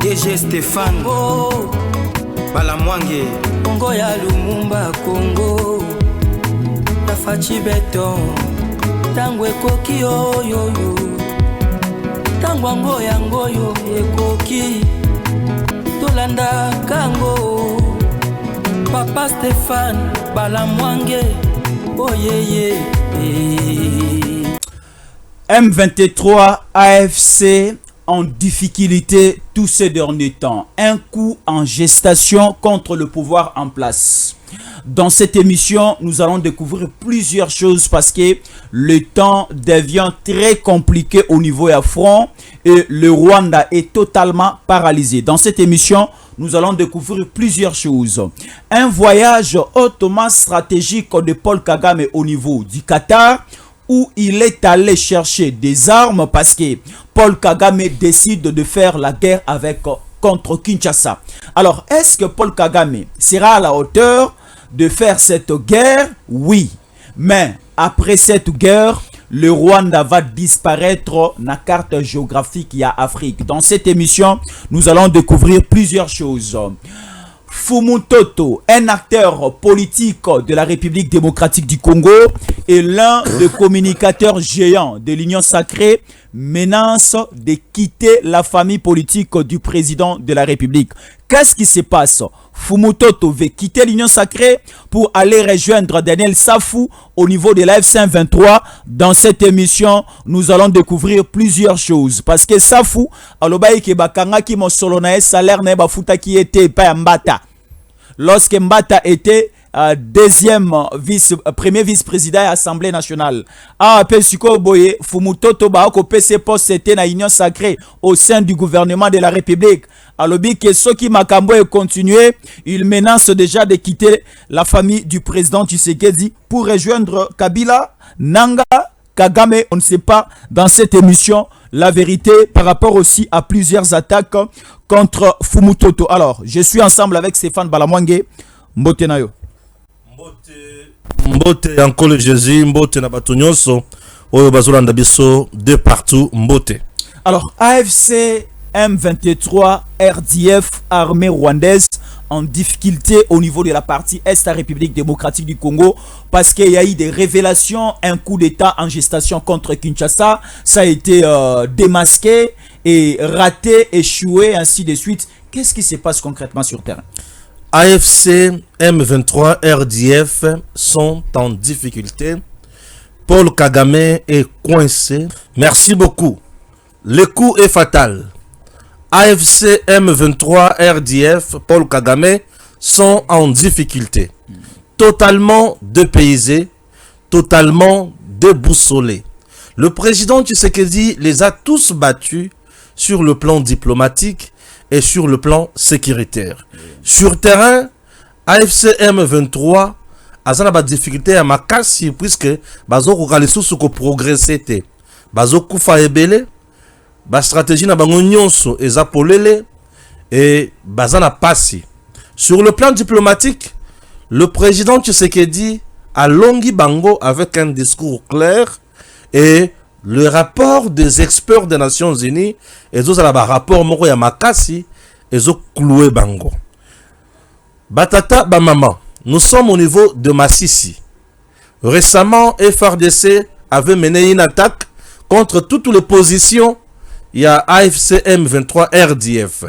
DG Stéphane Balamwange Congo ya Lumumba Congo Tafachi Beton Tango ekoki oyo Tango ango yango yo ekoki Tolanda kango Papa Stéphane Balamwange Oyeye M23 AFC en difficulté tous ces derniers temps. Un coup en gestation contre le pouvoir en place. Dans cette émission, nous allons découvrir plusieurs choses parce que le temps devient très compliqué au niveau à front et le Rwanda est totalement paralysé. Dans cette émission, nous allons découvrir plusieurs choses. Un voyage hautement stratégique de Paul Kagame au niveau du Qatar, où il est allé chercher des armes parce que Paul Kagame décide de faire la guerre contre Kinshasa. Alors, est-ce que Paul Kagame sera à la hauteur de faire cette guerre? Oui. Mais après cette guerre, le Rwanda va disparaître dans la carte géographique y a Afrique. Dans cette émission, nous allons découvrir plusieurs choses. Fumutoto, un acteur politique de la République démocratique du Congo et l'un des communicateurs géants de l'Union sacrée, menace de quitter la famille politique du président de la République. Qu'est-ce qui se passe? Fumutoto veut quitter l'Union sacrée pour aller rejoindre Daniel Safou au niveau de la FC23. Dans cette émission, nous allons découvrir plusieurs choses. Parce que Safou, alobaï ke bakanga ki mosolo na salaire na bafuta ki était pa Mbata. Lorsque Mbata était premier vice-président à l'Assemblée nationale. Après Siko Boye, Fumutoto Baoko PC poste c'était na Union sacrée au sein du gouvernement de la République. Alors que ceux qui Makambo est continué, il menace déjà de quitter la famille du président Tshisekedi pour rejoindre Kabila, Nanga, Kagame. On ne sait pas dans cette émission la vérité par rapport aussi à plusieurs attaques contre Fumutoto. Alors, je suis ensemble avec Stéphane Balamwange. Mbote na yo. Mbote Yankole Jésus, Mbote na bato nyonso oyo bazolanda biso de partout Mbote. Alors AFC M23 RDF armée rwandaise en difficulté au niveau de la partie Est de la République démocratique du Congo parce qu'il y a eu des révélations, un coup d'état en gestation contre Kinshasa, ça a été démasqué et raté, échoué, ainsi de suite. Qu'est-ce qui se passe concrètement sur terrain? AFC, M23, RDF sont en difficulté. Paul Kagame est coincé. Merci beaucoup. Le coup est fatal. AFC, M23, RDF, Paul Kagame sont en difficulté. Totalement dépaysés, totalement déboussolés. Le président Tshisekedi les a tous battus sur le plan diplomatique et sur le plan sécuritaire. Sur terrain, AFC M23 a une difficulté à makasi puisque bazo kokalesusu ko progresser bazo kufa ebele ba stratégie na bango nyonso eza polele et bazana pasi. Sur le plan diplomatique, le président Tshisekedi a longi bango avec un discours clair et le rapport des experts des Nations Unies et tous à la rapport moko ya makasi et zo cloué bango. Batata bamama, nous sommes au niveau de Massissi. Récemment, FRDC avait mené une attaque contre toutes les positions. Il y a AFC M23 RDF.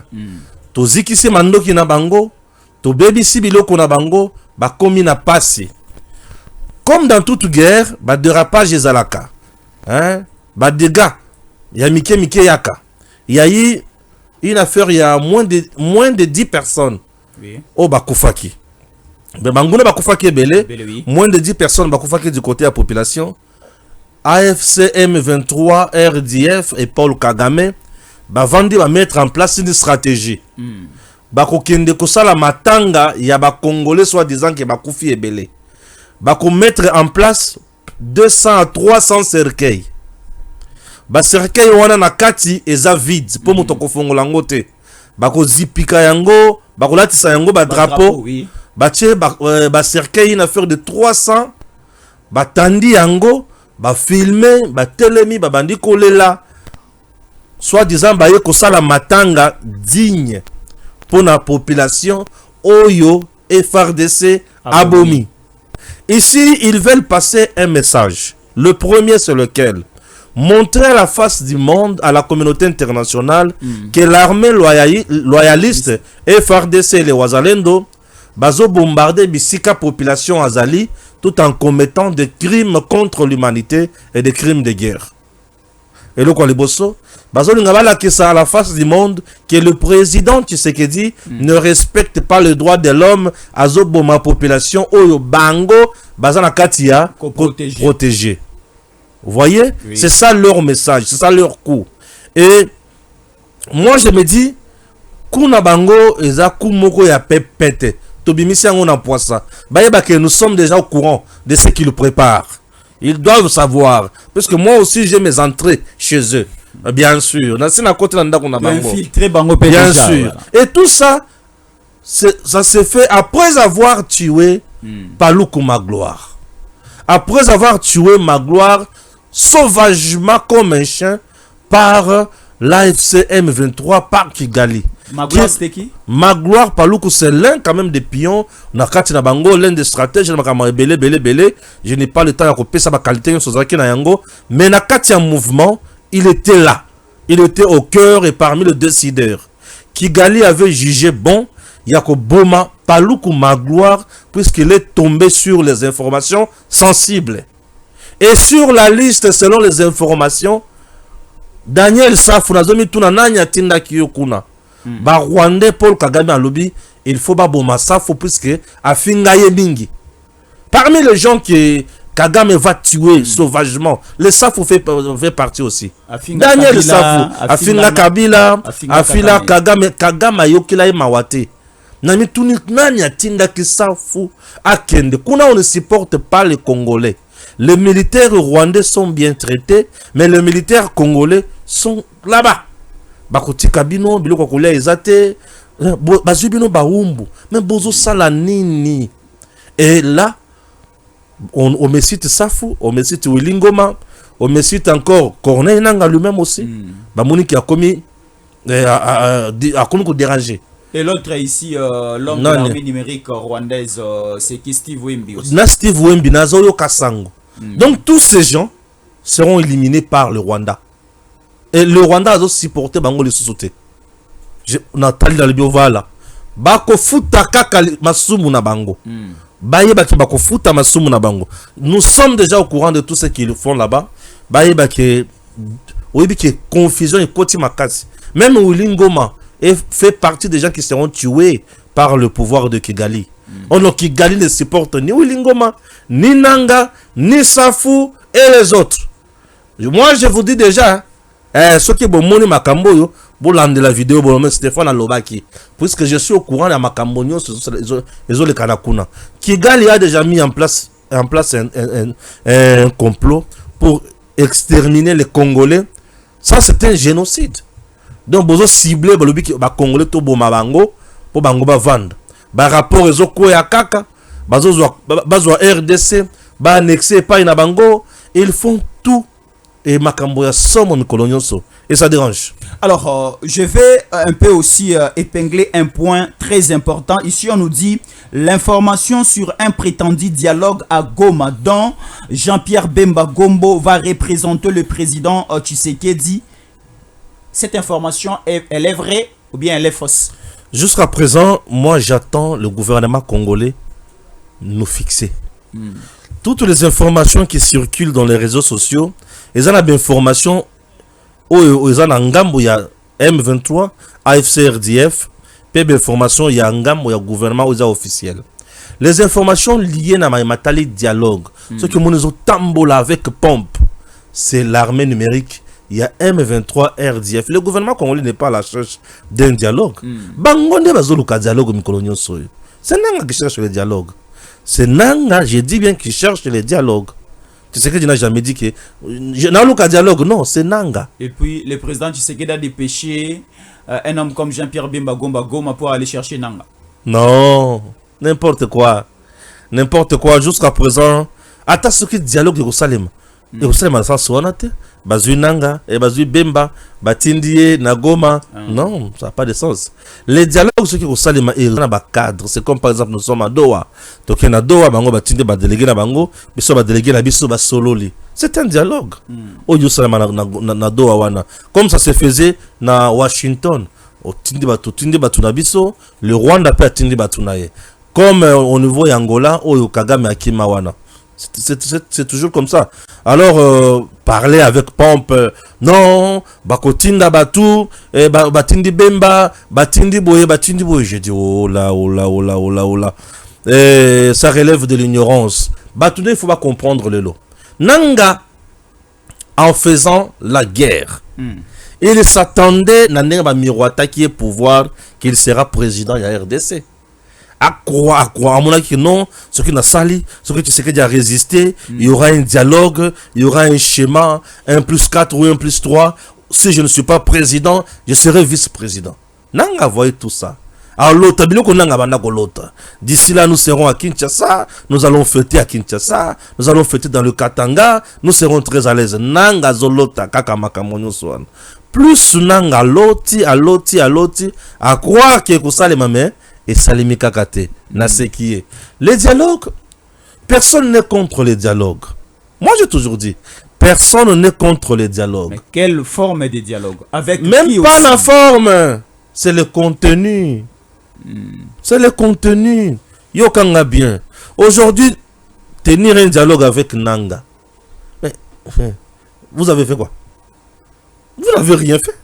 To zikisi mandoki na bango, to bebi sibiloko na bango, ba komi na passé. Comme dans toute guerre, ba dérapage ezalaka. Hein? Ba dégâts. Ya mike yaka. Il y a eu une affaire, il y a moins de 10 personnes. Oui. Oh bakufaki. Banguna bakufaki ebele. Oui. Moins de 10 personnes bakufaki du côté de la population. AFC M23 RDF et Paul Kagame bavandi va mettre en place une stratégie. Bakokende kosala matanga ya ba Congolais soi-disant que bakufi ebele. Bako mettre en place 200 à 300 cercueils. Ba cercueil wana na kati eza vide po moto kofongola ngote. Bako zipika yango, bako latisa yango ba drapeau. Oui. Batie ba cercueil une affaire de 300. Batandi yango, ba filmer, ba telemi, ba bandi kolela. soi-disant baye kosala matanga digne pour la population oyo FRDC abomi. Ici, ils veulent passer un message. Le premier, c'est lequel? Montrer à la face du monde, à la communauté internationale, que l'armée loyaliste FRDC et les Wazalendo bazo bombarder bisika population azali tout en commettant des crimes contre l'humanité et des crimes de guerre. Et le quoi les bosso bazo lingabala que ça à la face du monde que le président Tshisekedi ne respecte pas le droit de l'homme azo boma population oyo bango bazana katia protéger. Vous voyez, oui. C'est ça leur message, c'est ça leur coup. Et moi je me dis kuna bango eza kumoko ya pepete. Tobimisi yango na poissa. Bayeba que nous sommes déjà au courant de ce qu'ils préparent. Ils doivent savoir. Parce que moi aussi j'ai mes entrées chez eux. Bien sûr. Bien sûr. Et tout ça, ça se fait après avoir tué Paluku Magloire. Après avoir tué Magloire sauvagement comme un chien par l'AFC M23 par Kigali. Magloire c'était qui? Magloire Paluku c'est l'un quand même des pions na kati na bango, l'un des stratèges na makama belé. Je n'ai pas le temps de couper ça ma qualité sur zaki na yango, mais na kati en mouvement, il était là. Il était au cœur et parmi les décideurs. Kigali avait jugé bon Yako Boma Paluku Magloire puisqu'il est tombé sur les informations sensibles. Et sur la liste selon les informations Daniel Safou nazomi tuna nanya tinda kiyokuna. Ba Rwandais Paul Kagame a lobby, il faut ba boma Safou puisque afinga ye mingi. Parmi les gens que Kagame va tuer sauvagement, le Safou fait partie aussi. Daniel Safou, afinga Kabila, afila Kagame yokila ye mawate. Nami tuni nanya tinda ki Safou akende. Kuna on ne supporte pas les Congolais. Les militaires rwandais sont bien traités, mais les militaires congolais sont là-bas. Bakoti kabino, biloko kolia ezate, bazubino baumbu, mais bozo salanini. Et là, on me cite Safou, on me cite Willingoma, on me cite encore Corneille Nanga lui-même aussi. Bamoni qui a commis déranger. Et l'autre ici, l'homme de l'armée numérique rwandaise, c'est qui? Steve Wembi aussi. Steve Wembi, Nazoyo Kasango. Donc tous ces gens seront éliminés par le Rwanda. Et le Rwanda a aussi supporté Bango les sous-sautés. Nathalie Dalibiovala là. Bako futa kaka masumu na bango. Baye baki bako futa masumu na bango. Nous sommes déjà au courant de tout ce qu'ils font là-bas. Baye baki oui que confusion et koti makasi. Même Willingoma fait partie des gens qui seront tués par le pouvoir de Kigali. On Kigali ne supporte ni Willingoma, ni Nanga, ni Safou et les autres. Moi je vous dis déjà, ce qui est bon moni makamboyo, bolan de la vidéo bon Stéphane Alobaki, puisque je suis au courant de makamboyo les le Kanakuna. Kigali a déjà mis en place un complot pour exterminer les Congolais. Ça c'est un génocide. Donc bozo ciblé balobi ki ba Congolais to boma bango pour bango ba vendre. Ba rapport ezoko ya kaka bazwa RDC ba annexé pas ina bango, ils font tout et makambo ya somme kolonyoso et ça dérange. Alors je vais un peu aussi épingler un point très important. Ici on nous dit l'information sur un prétendu dialogue à Goma dont Jean-Pierre Bemba Gombo va représenter le président Tshisekedi. Cette information, elle est vraie ou bien elle est fausse? Jusqu'à présent, moi j'attends le gouvernement congolais nous fixer. Toutes les informations qui circulent dans les réseaux sociaux, ils ont des informations où ils ont un gambo, il y a M23, AFC RDF, puis des informations, il y a un gambo, il y a gouvernement où ils ont officiel. Les informations liées à ma matali dialogue, ce que nous avons tambola avec pompe, c'est l'armée numérique. Il y a M23 RDF. Le gouvernement congolais n'est pas à la recherche d'un dialogue. Bangonde bazoluka dialogue mikolonyo soyo. C'est Nanga qui cherche le dialogue. C'est Nanga, j'ai dit bien, qui cherche le dialogue. Tu sais que je n'ai jamais dit que je n'ai pas dialogue. Non, c'est Nanga. Et puis le président Tshisekedi a dépêché un homme comme Jean-Pierre Bemba Goma pour aller chercher Nanga. Non, n'importe quoi. N'importe quoi jusqu'à présent. Attends ce que dialogue de Jerusalem. Jerusalem a ça sonate. bazui nanga et bazui bemba batindie na Goma. Non, ça n'a pas de sens. Les dialogues ceux qui salima et na ba cadre, c'est comme par exemple nous sommes à Doha. Donc na Doha bango batinde ba délégué na bango, biso ba délégué na biso ba sololi. C'est un dialogue. Oyo salama na Doha wana. Comme ça se faisait na Washington. Tindi batu na biso, le Rwanda peut tindi batu na ye. Comme au niveau Angola, oyo Kagame akima wana. C'est toujours comme ça. Alors, parler avec pompe, non, bakotinda batu, batindi bemba, batindi boye. J'ai dit, oh là. Ça relève de l'ignorance. Batouné, il faut pas comprendre le lot. Nanga, en faisant la guerre, il s'attendait, Nanga miroita qui est pouvoir, qu'il sera président de la RDC. À croire, à mon avis que non, ce qui n'a sali, ce que tu sais qu'il a résisté, il y aura un dialogue, il y aura un schéma, 1+4 ou 1+3. Si je ne suis pas président, je serai vice-président. Nanga voyez tout ça. Alors l'autre, d'ici là, nous serons à Kinshasa, nous allons fêter à Kinshasa, nous allons fêter dans le Katanga, nous serons très à l'aise. Nanga zolota, kakamaka monyosuan. Plus nanga loti, à croire que ça les mamans, et Salimi Kakate, na ce qui est. Les dialogues, personne n'est contre les dialogues. Moi, j'ai toujours dit, personne n'est contre les dialogues. Mais quelle forme de dialogue? Avec même qui pas aussi? La forme, c'est le contenu. C'est le contenu. Yokanga bien. Aujourd'hui, tenir un dialogue avec Nanga. Mais, vous avez fait quoi? Vous n'avez rien fait.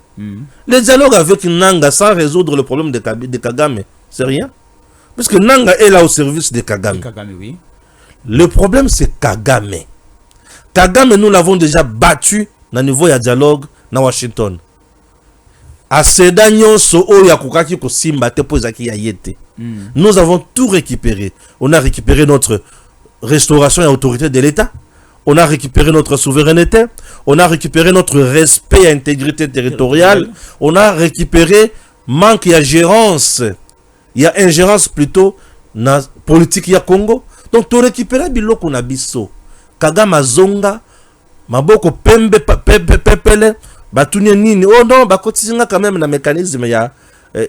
Le dialogue avec Nanga sans résoudre le problème de Kagame. C'est rien. Parce que Nanga est là au service de Kagame. Oui. Le problème, c'est Kagame. Kagame, nous l'avons déjà battu dans le niveau de dialogue dans Washington. Nous avons tout récupéré. On a récupéré notre restauration et autorité de l'État. On a récupéré notre souveraineté. On a récupéré notre respect et intégrité territoriale. On a récupéré manque de gérance. Il y a ingérence plutôt dans la politique ya Congo. Donc, tu récupères biloko na biso. Kagame zonga, maboko pembe pepele, batunie nini. Oh non, bakotisinga quand même na mécanisme ya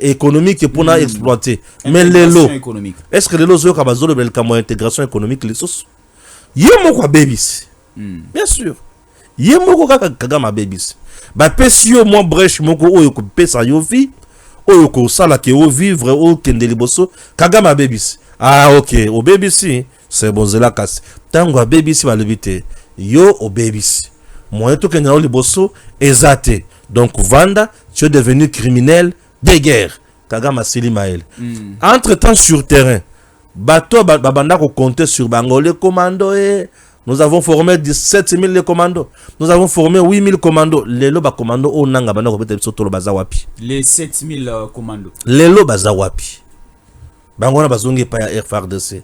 économique pour na exploiter. Mais les lots, est-ce que les lots sont kabazolo belkamo intégration économique les sauces? Yemoko babies. Bien sûr. Yemoko Kagame babies. Ba pesio mo brèche moko oyo ko pesa yo vie. Oyoko sala ke o vivre o kendeli boso Kagame babies. Ah ok, au babies c'est bon zela casse. Tango babies va lebite. Yo au babies. Moi to kenya o liboso ezate. Donc Vanda, tu es devenu criminel de guerre. Kagame Silimaël. Entre-temps sur terrain, bateau babanda ko compter sur Bangolé commando et nous avons formé 17 000 commandos. Nous avons formé 8 000 commandos. Les loba commandos au nanga bana ko beto tolo bazawapi. Les 7 000 commandos. Les loba bazawapi. Bangona bazongi pa ya FARDC.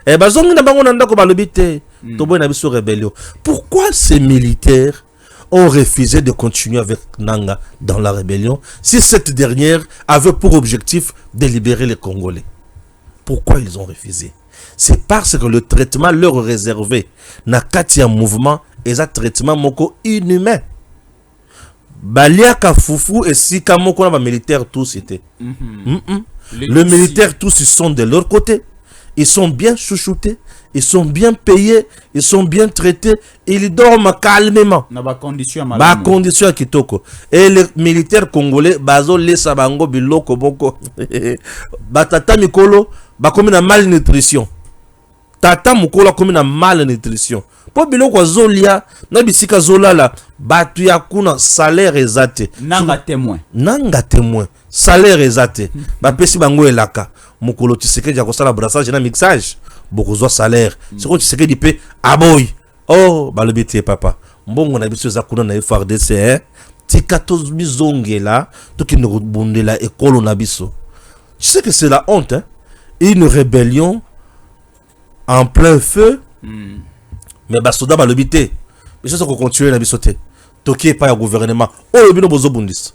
Et bazongi na bangona ndako balobite. Tobo na biso rébellion. Pourquoi ces militaires ont refusé de continuer avec Nanga dans la rébellion si cette dernière avait pour objectif de libérer les Congolais? Pourquoi ils ont refusé? C'est parce que le traitement leur réservé n'a qu'à un mouvement et un traitement moko inhumain. Baliaka Foufou et Sika moko na militaires tous étaient. Les militaires tous ils sont de leur côté. Ils sont bien chouchoutés, ils sont bien payés, ils sont bien traités, ils dorment calmement. Ba condition à kitoko. Et les militaires congolais bazo lesa bango biloko boko. Batata mikolo ba comme na malnutrition. Tata mukolo comme na malnutrition. Po biloko zolia na bisika zolala batu ya kuna salaire ezate. Nanga témoin. Salaire ezate. Ba pesi bango elaka. Mukolo Tshisekedi ya kosala brassage na mixage. Bokozwa salaire. Siko Tshisekedi pe aboy. Oh, balobite papa. Mbongo na biso za kuna na FARDC tika tozongela toki ne bondela ekolo na biso. Tu sais que c'est la honte hein? Une rébellion en plein feu. Mais basoda balobite. Biso ça ko continuer na biso te. Toki pas ya gouvernement. Oh bino bozo bundis.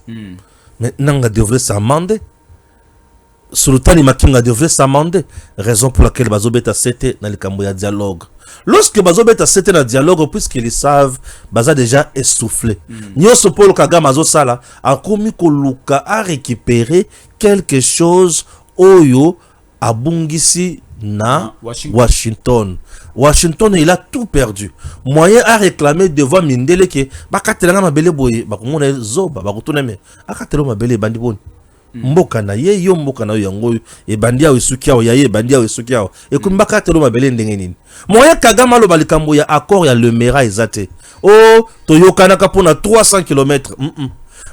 Mais nanga devrait s'amender. Sultani Makinga devrait s'amender, raison pour laquelle bazobeta c'était dans le cambo dialogue. Lorsque bazobeta c'était dans le dialogue, puisqu'ils savent, baza déjà essoufflé. Nyoso Paul Kagame azosala a commis koluka a récupéré quelque chose oyo a bungisi na Washington. Washington, il a tout perdu. Moyen a réclamé devant Mindele que bakatelanga mabele boye bakomona zoba bakotoneme akatelo mabele bandi boni. Mboka na ye yo mboka na yango e bandia wesuki awo ya ye bandia wesuki awo e kumbaka telo mabele ndenge nini moya Kagame lo balikambo ya accord ya le mera ezate oh toyokana ka pona 300 km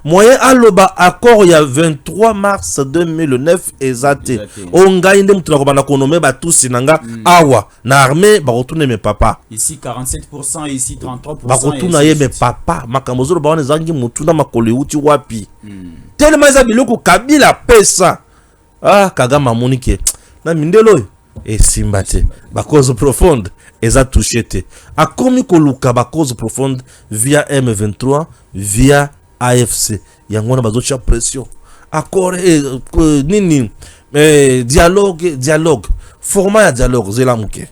moyen aloba accord ya 23 mars 2009 ezate onga inde mutu nakobana konome ba tous nanga awa na armée ba retourner mes papa ici 47% ici 33% ba retourner ye mes papa makambo zolo ba wana zangi mutu na makolo uti wapi tellement za biloko Kabila pesa ah Kagame amonike na mindelo et simbate ba cause profonde eza touché te akomi koluka ba cause profonde via M23 via AFC yango na bazocha pression accord nini dialogue format ya dialogue zela muke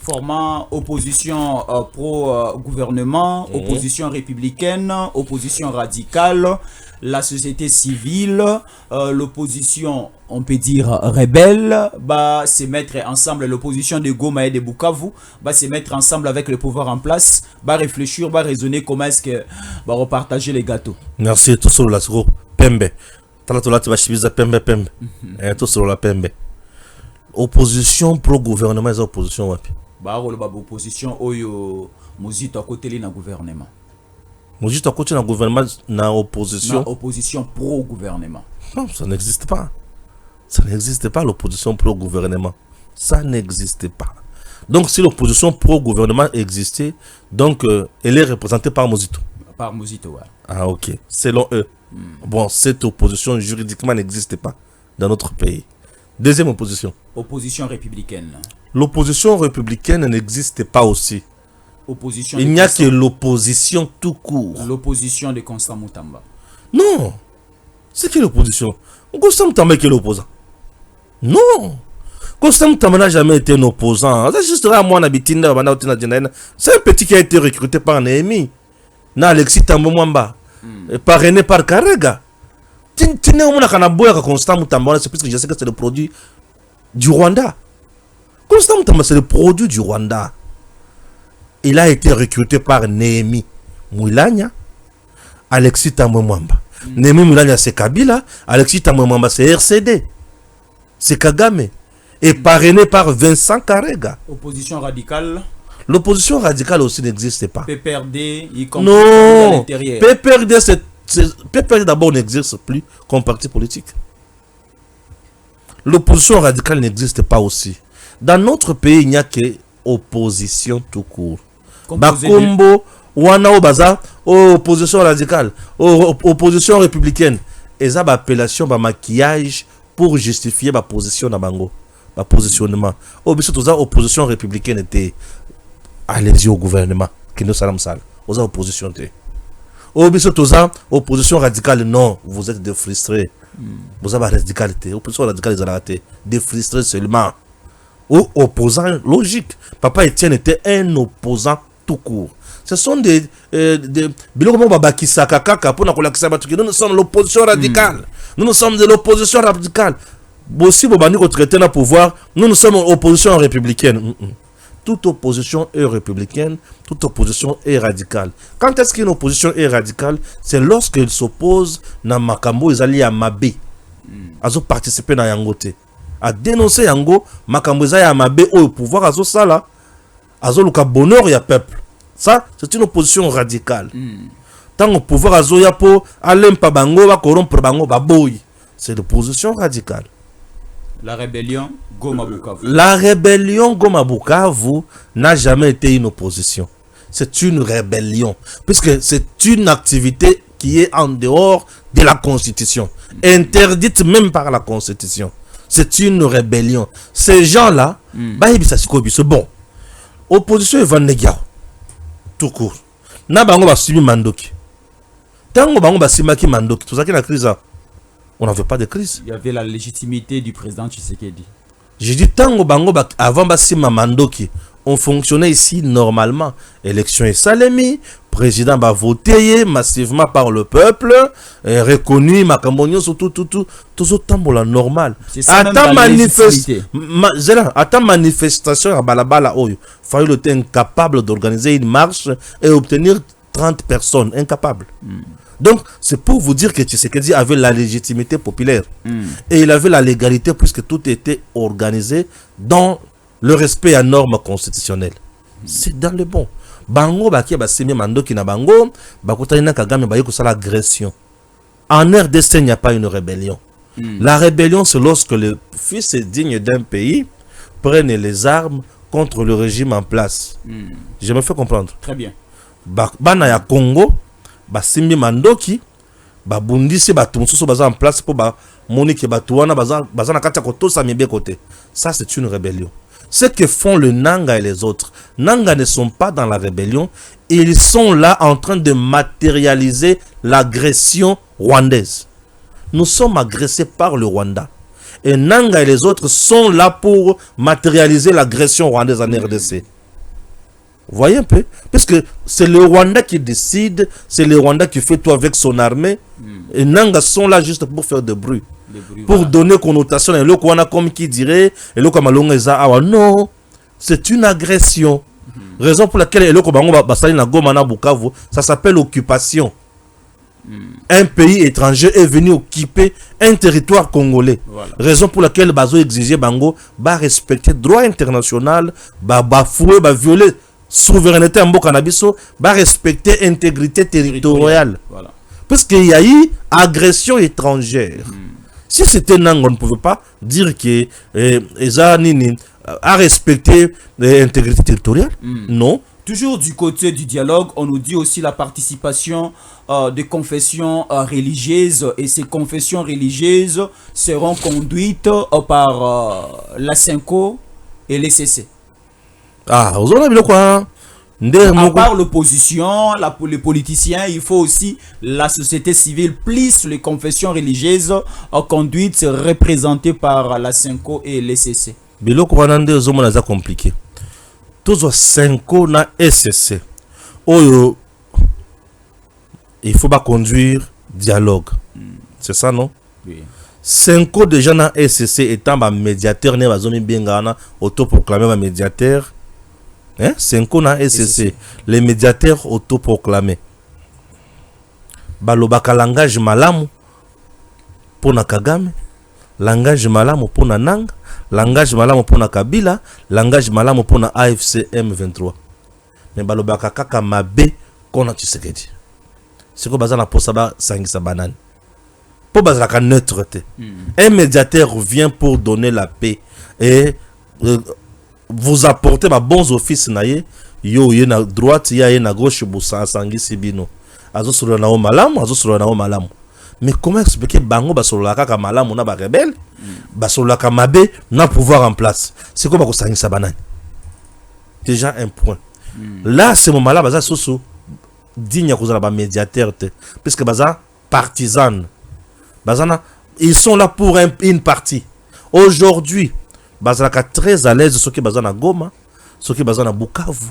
format opposition pro-gouvernement, opposition républicaine, opposition radicale, la société civile, l'opposition, on peut dire, rebelle, va se mettre ensemble, l'opposition de Goma et de Bukavu, va se mettre ensemble avec le pouvoir en place, va réfléchir, va raisonner comment est-ce que va repartager les gâteaux. Merci, tout sur la Pembe. Pembe. Tout sur la Pembe. Opposition pro-gouvernement et opposition wapi? Opposition oyo mozito akoteli na gouvernement. Mozito akoteli na gouvernement na opposition. Na opposition pro-gouvernement. Non, ça n'existe pas. Ça n'existe pas l'opposition pro-gouvernement. Ça n'existe pas. Donc si l'opposition pro-gouvernement existait, donc elle est représentée par Mozito. Par Mozito, ouais. Ah ok. Selon eux. Bon, cette opposition juridiquement n'existe pas dans notre pays. Deuxième opposition. Opposition républicaine. L'opposition républicaine n'existe pas aussi. Opposition il n'y a que l'opposition tout court. L'opposition de Constant Moutamba. Non. C'est qui l'opposition? Constant Moutamba qui est l'opposant. Non. Constant Moutamba n'a jamais été un opposant. C'est un petit qui a été recruté par Néhémie. Na Alexis Tambo Mwamba. Parrainé par Karega. Constant Moutamba, c'est parce que je sais que c'est le produit du Rwanda. Constant Moutamba, c'est le produit du Rwanda. Il a été recruté par Néhémie Moulania, Alexis Tambo Mwamba. Néhémie Moulania, c'est Kabila. Alexis Tambo Mwamba, c'est RCD. C'est Kagame. Et parrainé par Vincent Karega. Opposition radicale. L'opposition radicale aussi n'existe pas. PPRD, y compris non. à l'intérieur. PPRD d'abord n'existe plus comme parti politique. L'opposition radicale n'existe pas aussi. Dans notre pays, il n'y a que opposition tout court. Bakombo, wana obaza, opposition radicale, opposition républicaine. Et ça, appellation, maquillage pour justifier ma position dans bango, ma positionnement. Opposition républicaine était allez-y au gouvernement, qui nous salam sal. Aux opposition était. Opposition radicale, non, vous êtes des frustrés. Vous avez radicalité. Opposition radicale, des frustrés seulement. Ou opposant logique. Papa Etienne était un opposant tout court. Ce sont des nous sommes l'opposition radicale. Nous sommes de l'opposition radicale. Si vous avez traité le pouvoir, nous sommes opposition républicaine. Toute opposition est républicaine, toute opposition est radicale. Quand est-ce qu'une opposition est radicale? C'est lorsqu'elle s'oppose à Makambo, ils allaient à Mabé. Ils ont participé dans Yangote. À dénoncer Yango, Makambo, ils allaient à Mabé, au pouvoir, ils ont ça là. Ils ont le bonheur, il y a peuple. Ça, c'est une opposition radicale. Tant au pouvoir, ils ont ya po, alem pa bango, va corrompre bango, ba boy. C'est l'opposition radicale. La rébellion Goma Bukavu. La rébellion Goma Bukavu n'a jamais été une opposition. C'est une rébellion. Puisque c'est une activité qui est en dehors de la Constitution. Interdite même par la Constitution. C'est une rébellion. Ces gens-là, c'est bon. Opposition est Vannegiao. Tout court. Na bango ba subi mandoki. Tango bango ba simaki mandoki. Tout ça qui est la crise. on n'avait pas de crise. Il y avait la légitimité du président Tshisekedi. J'ai dit, tango bango avant Bassima Mandoki, on fonctionnait ici normalement. Élection et salemi, président va voter massivement par le peuple, reconnu, Makambonio, tout tambola normal. C'est ça même la légitimité. Attends manifestation à Balabala Oyo, fallait être incapable d'organiser une marche et obtenir 30 personnes, incapable. Donc, c'est pour vous dire que Tshisekedi avait la légitimité populaire. Et il avait la légalité puisque tout était organisé dans le respect à normes constitutionnelles. C'est dans le bon. Bango bakia basemi mandoki na bango, bakotani na Kagame baye kosala agression. En RDC, il n'y a pas une rébellion. La rébellion, c'est lorsque le fils digne d'un pays prennent les armes contre le régime en place. Je me fais comprendre. Très bien. Bana ya Congo, basimbi mandoki, babundisi batu mususu baza en place pour ba monique batuana baza na kati ya kotosa mibe côté. Ça c'est une rébellion. Ce que font le Nanga et les autres, Nanga ne sont pas dans la rébellion, ils sont là en train de matérialiser l'agression rwandaise. Nous sommes agressés par le Rwanda. Et Nanga et les autres sont là pour matérialiser l'agression rwandaise en RDC. Vous voyez un peu? Parce que c'est le Rwanda qui décide, c'est le Rwanda qui fait tout avec son armée. Et Nanga sont là juste pour faire de bruit. Pour donner connotation à l'Okwana comme qui dirait, et non, c'est une agression. Raison pour laquelle ça s'appelle occupation. Un pays étranger est venu occuper un territoire congolais. Voilà. Raison pour laquelle Bazo exigeait Bango va respecter le droit international, va bafouer, va violer souveraineté en Bokanabiso, va respecter l'intégrité territoriale. Voilà. Parce qu'il y a eu agression étrangère. Si c'était Nang, on ne pouvait pas dire que Ezanini a respecté l'intégrité territoriale. Non. Toujours du côté du dialogue, on nous dit aussi la participation des confessions religieuses. Et ces confessions religieuses seront conduites par la Senko et les CC. Ah, vous avez vu quoi? À part l'opposition, les politiciens, il faut aussi la société civile, plus les confessions religieuses conduites, représentées par la Senko et les CC. Biloko wanande ozomona za compliqué. Tozo Senko na SCC. Oyo, il faut pas conduire dialogue. C'est ça, non? Oui. Senko déjà na SCC étant ba médiateur ne bazomi bengana autoproclamé ba médiateur. Hein? Senko na SCC, les médiateurs autoproclamés. Balobaka langage malamu pour na Kagame, langage malamu pour na Nanga, langage malamu pour na Kabila, langage malamu pour na AFC M23. Mais balobaka kaka mabe kona Tshisekedi. C'est quoi bazana pour ça ba sangisa banane. Pour bazaka neutralité. Un médiateur vient pour donner la paix et vous apportez ma bons offices naie yo na droite ya na gauche busa sangisi bino. Azo solo na o malamu, azo solo na o malamu. Mais comment expliquer bango basolola kaka malamu na ba rebelle, basolola ka mabe na pouvoir en place. C'est quoi ba ko sangisa banane? Déjà un point. Là c'est moment là baza soso digne kozala ba médiateur te parce que baza partisan. Bazana ils sont là pour une partie. Aujourd'hui bazalaka très à l'aise ceux qui bazana Goma, ceux qui bazana Bukavu.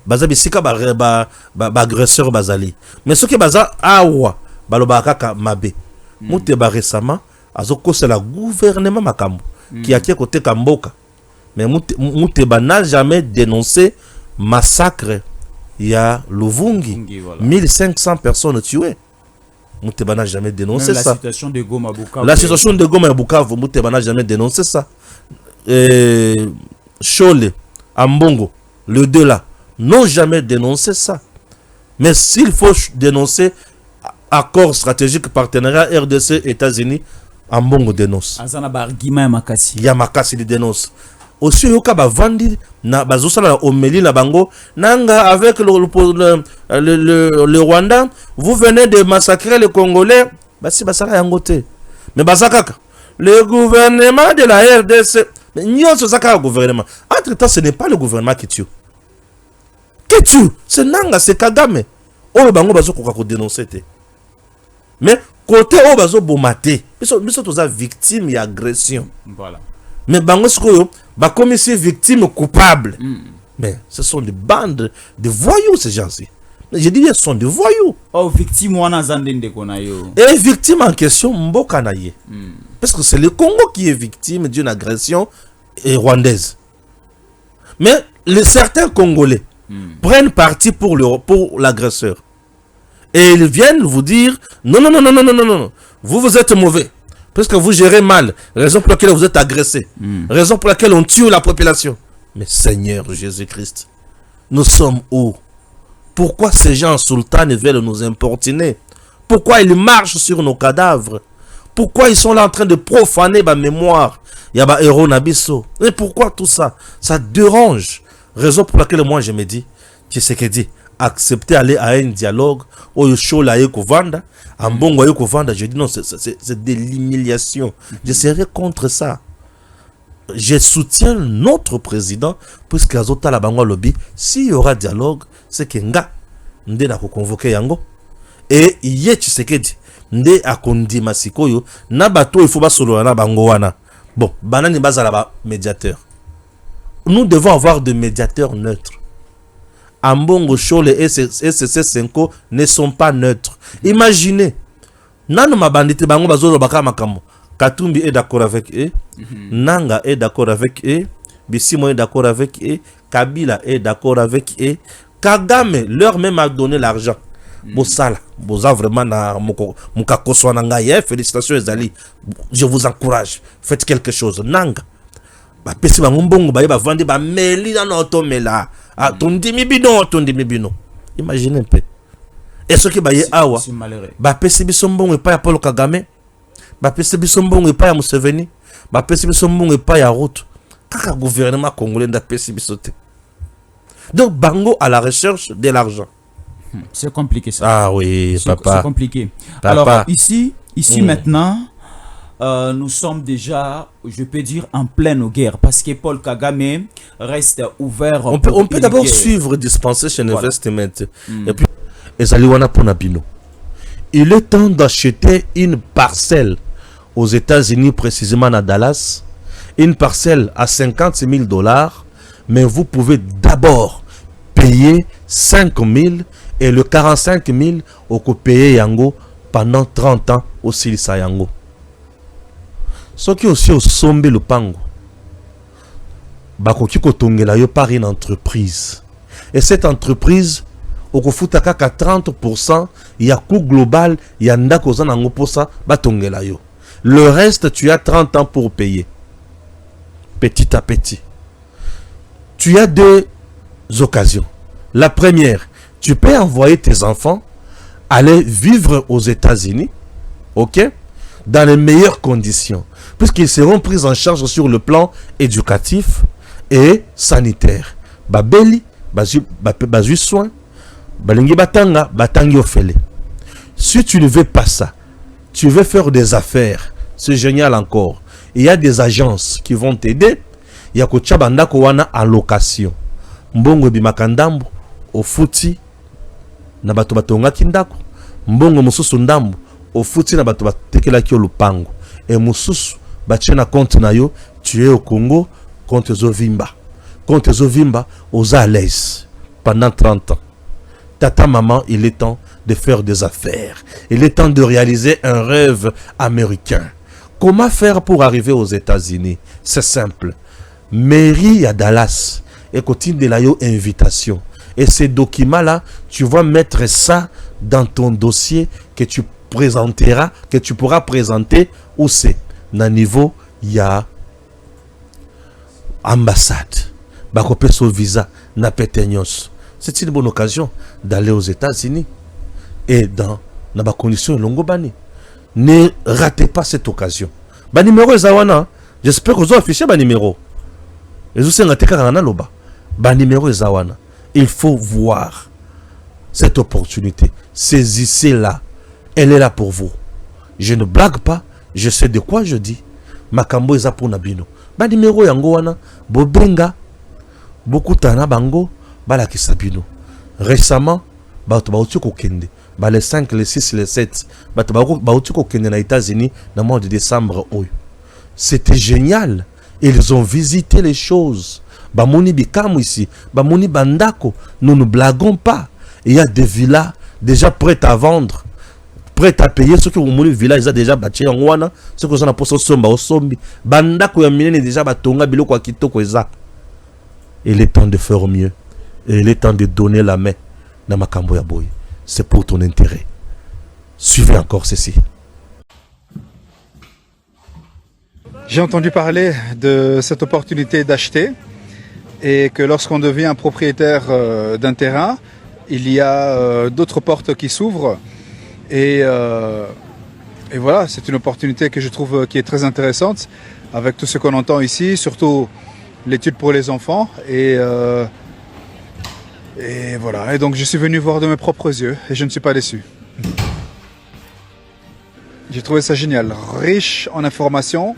Bazabi sika ba agresseur bazali. Mais ceux qui baza awa balobaka ka mabe. Moute ba récemment azoko c'est la gouvernement makambo qui a qui côté Kamboka. Mais Mouteba n'a jamais dénoncé massacre. Il y a Luvungi, voilà. 1500 personnes tuées. Mouteba n'a jamais dénoncé même ça. La situation de Goma Bukavu. La situation de Goma et Bukavu, Mouteba n'a jamais dénoncé ça. Chole, Ambongo, les deux là, n'ont jamais dénoncé ça. Mais s'il faut dénoncer accord stratégique partenariat RDC États-Unis, Ambongo dénonce. Azana ba argument makasi. Ya makasi de dénonce. Aussi yoka ba vandi na bazosala na omeli na bango nanga avec le Rwanda, vous venez de massacrer les Congolais, basi basaka yangote. Mais basaka le gouvernement de la RDC, mais nyon so saka gouvernement. Entre temps ce n'est pas le gouvernement qui tue. Qui tue, c'est nanga, c'est Kagame. Oh bango bazoko ko dénoncer te. Mais côté où bazo bomate, ils sont tous victimes d'agression. Voilà. Mais bango skoyo, ba comme si victimes coupables. Mais ce sont des bandes de voyous ces gens-ci. Je dis ce sont des voyous. Oh, victime wana zandende kona yo. Et victime en question mboka na ye. Parce que c'est le Congo qui est victime d'une agression rwandaise. Mais certains Congolais prennent parti pour l'agresseur. Et ils viennent vous dire non, vous êtes mauvais. Parce que vous gérez mal. Raison pour laquelle vous êtes agressé. Raison pour laquelle on tue la population. Mais Seigneur Jésus-Christ, nous sommes où? Pourquoi ces gens sultans veulent nous importuner? Pourquoi ils marchent sur nos cadavres? Pourquoi ils sont là en train de profaner ma mémoire? Il y a des héros nabiso. Et pourquoi tout ça? Ça dérange. Raison pour laquelle moi je me dis, tu sais que dit, accepter aller à un dialogue, au show la yekovanda, en bon yekovanda, je dis non, c'est de l'humiliation. Je serai contre ça. Je soutiens notre président, puisque Azota la Bangwa lobby, s'il y aura dialogue, c'est que nga, nde na convoquer yango. Et yé tu sais que dit, nde akondi masikoyo, na bato il faut pas solo na bango wana. Bon, banani bazala ba médiateur. Nous devons avoir des médiateurs neutres. Ambongo Chole et SC5 ne sont pas neutres. Imaginez, nano mabandite bango bazolo baka makambo. Katumbi est d'accord avec eux, Nanga est d'accord avec eux, Bissimo est d'accord avec eux, Kabila est d'accord avec eux, Kagame leur même a donné l'argent. Bossala, boza vraiment na mukakoswa nanga ye, félicitations Ezali. Je vous encourage, faites quelque chose. Nanga, ba pesi ba mbongo ba yeba vandi ba meli na automela. Ah, tondimi bino. Imaginez un peu. Et ce qui ba ye awa, ba pesi biso mbongo pa ya Paul Kagame. Ba pesi biso mbongo pa ya Museveni. Ba pesi biso mbongo pa ya Ruto. Kaka gouvernement congolais nda pesi biso te. Donc bango à la recherche de l'argent. C'est compliqué ça. Ah oui, papa. C'est compliqué. Papa. Alors ici maintenant, nous sommes déjà, je peux dire, en pleine guerre parce que Paul Kagame reste ouvert. On peut d'abord suivre Dispensation Investment. Et puis, Ezaliwana Ponabino. Il est temps d'acheter une parcelle aux États-Unis, précisément à Dallas. Une parcelle à $50,000. Mais vous pouvez d'abord payer 5,000 et le 45,000 au coup payer Yango pendant 30 ans au Silisa Yango. Ce qui aussi au sombe le pango. Bakoki kotongela yo par une entreprise. Et cette entreprise, au kofutaka 30%, il y a coût global, il y a ndako zanango posa batongela yo. Le reste, tu as 30 ans pour payer. Petit à petit. Tu as deux occasions. La première, tu peux envoyer tes enfants aller vivre aux États-Unis, ok, dans les meilleures conditions, puisqu'ils seront pris en charge sur le plan éducatif et sanitaire. Babeli, bazu soin, balingi batanga, batangi ofele. Si tu ne veux pas ça, tu veux faire des affaires, c'est génial encore. Il y a des agences qui vont t'aider. Il y a kocha bandako wana en location. Mbongo bimakandambo ofuti na bato batonga kindako. Mbongo mususu ndambo ofuti na bato batekela ki lupango. Et mususu batie na compte na yo, tu es au Congo, compte Zovimba. Compte Zovimba aux à l'aise pendant 30 ans. Tata maman, il est temps de faire des affaires. Il est temps de réaliser un rêve américain. Comment faire pour arriver aux États-Unis? C'est simple. Mairie à Dallas et continue de la invitation. Et ces documents-là, tu vas mettre ça dans ton dossier que tu présenteras, que tu pourras présenter où c'est. Dans niveau, il y a ambassade. Bakopeso visa, na petenyos. C'est une bonne occasion d'aller aux États-Unis. Et dans la condition longobani. Ne ratez pas cette occasion. Ba numéro Zawana. J'espère que vous avez affiché ba numéro. Il faut voir cette opportunité. Saisissez-la. Elle est là pour vous. Je ne blague pas. Je sais de quoi je dis. Makambo eza pour nabino. Ba numéro yango wana. Bobenga. Beaucoup tana bango. Bala kisabino. Récemment. Bato baotu kokende. bah les 5, les 6, les 7, bah tu connais aux États-Unis dans le mois de décembre. C'était génial. Ils ont visité les choses. Bah moni bikamu ici, bah moni bandako. Nous ne blaguons pas. Il y a des villas déjà prêtes à vendre, prêtes à payer. Ceux qui ont moni villa, ils ont déjà bâti en wana. Ceux qui ont la poste somba au sombi. Bandako ya minene déjà batonga biloko kitoko eza. Il est temps de faire mieux. Et il est temps de donner la main dans Makambo ya boy. C'est pour ton intérêt. Suivez encore ceci. J'ai entendu parler de cette opportunité d'acheter et que lorsqu'on devient propriétaire d'un terrain, il y a d'autres portes qui s'ouvrent et voilà, c'est une opportunité que je trouve qui est très intéressante avec tout ce qu'on entend ici, surtout l'étude pour les enfants et voilà. Et donc je suis venu voir de mes propres yeux et je ne suis pas déçu. J'ai trouvé ça génial, riche en informations,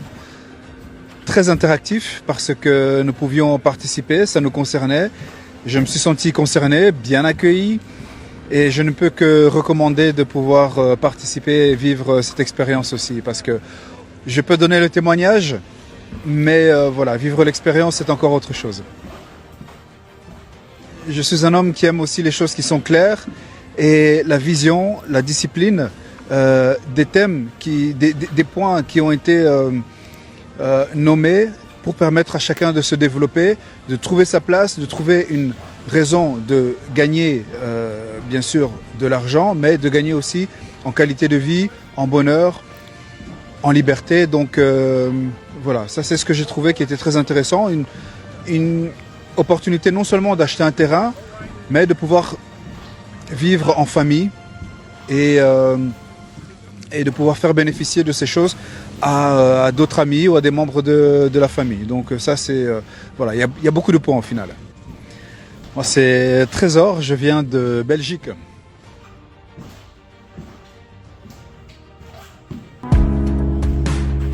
très interactif parce que nous pouvions participer, ça nous concernait. Je me suis senti concerné, bien accueilli et je ne peux que recommander de pouvoir participer et vivre cette expérience aussi parce que je peux donner le témoignage, mais voilà, vivre l'expérience c'est encore autre chose. Je suis un homme qui aime aussi les choses qui sont claires et la vision, la discipline, des thèmes, des points qui ont été nommés pour permettre à chacun de se développer, de trouver sa place, de trouver une raison de gagner, bien sûr, de l'argent, mais de gagner aussi en qualité de vie, en bonheur, en liberté. Donc voilà, ça c'est ce que j'ai trouvé qui était très intéressant. Une opportunité non seulement d'acheter un terrain, mais de pouvoir vivre en famille et de pouvoir faire bénéficier de ces choses à d'autres amis ou à des membres de la famille. Donc ça c'est voilà, il y a beaucoup de points au final. Moi c'est Trésor, je viens de Belgique.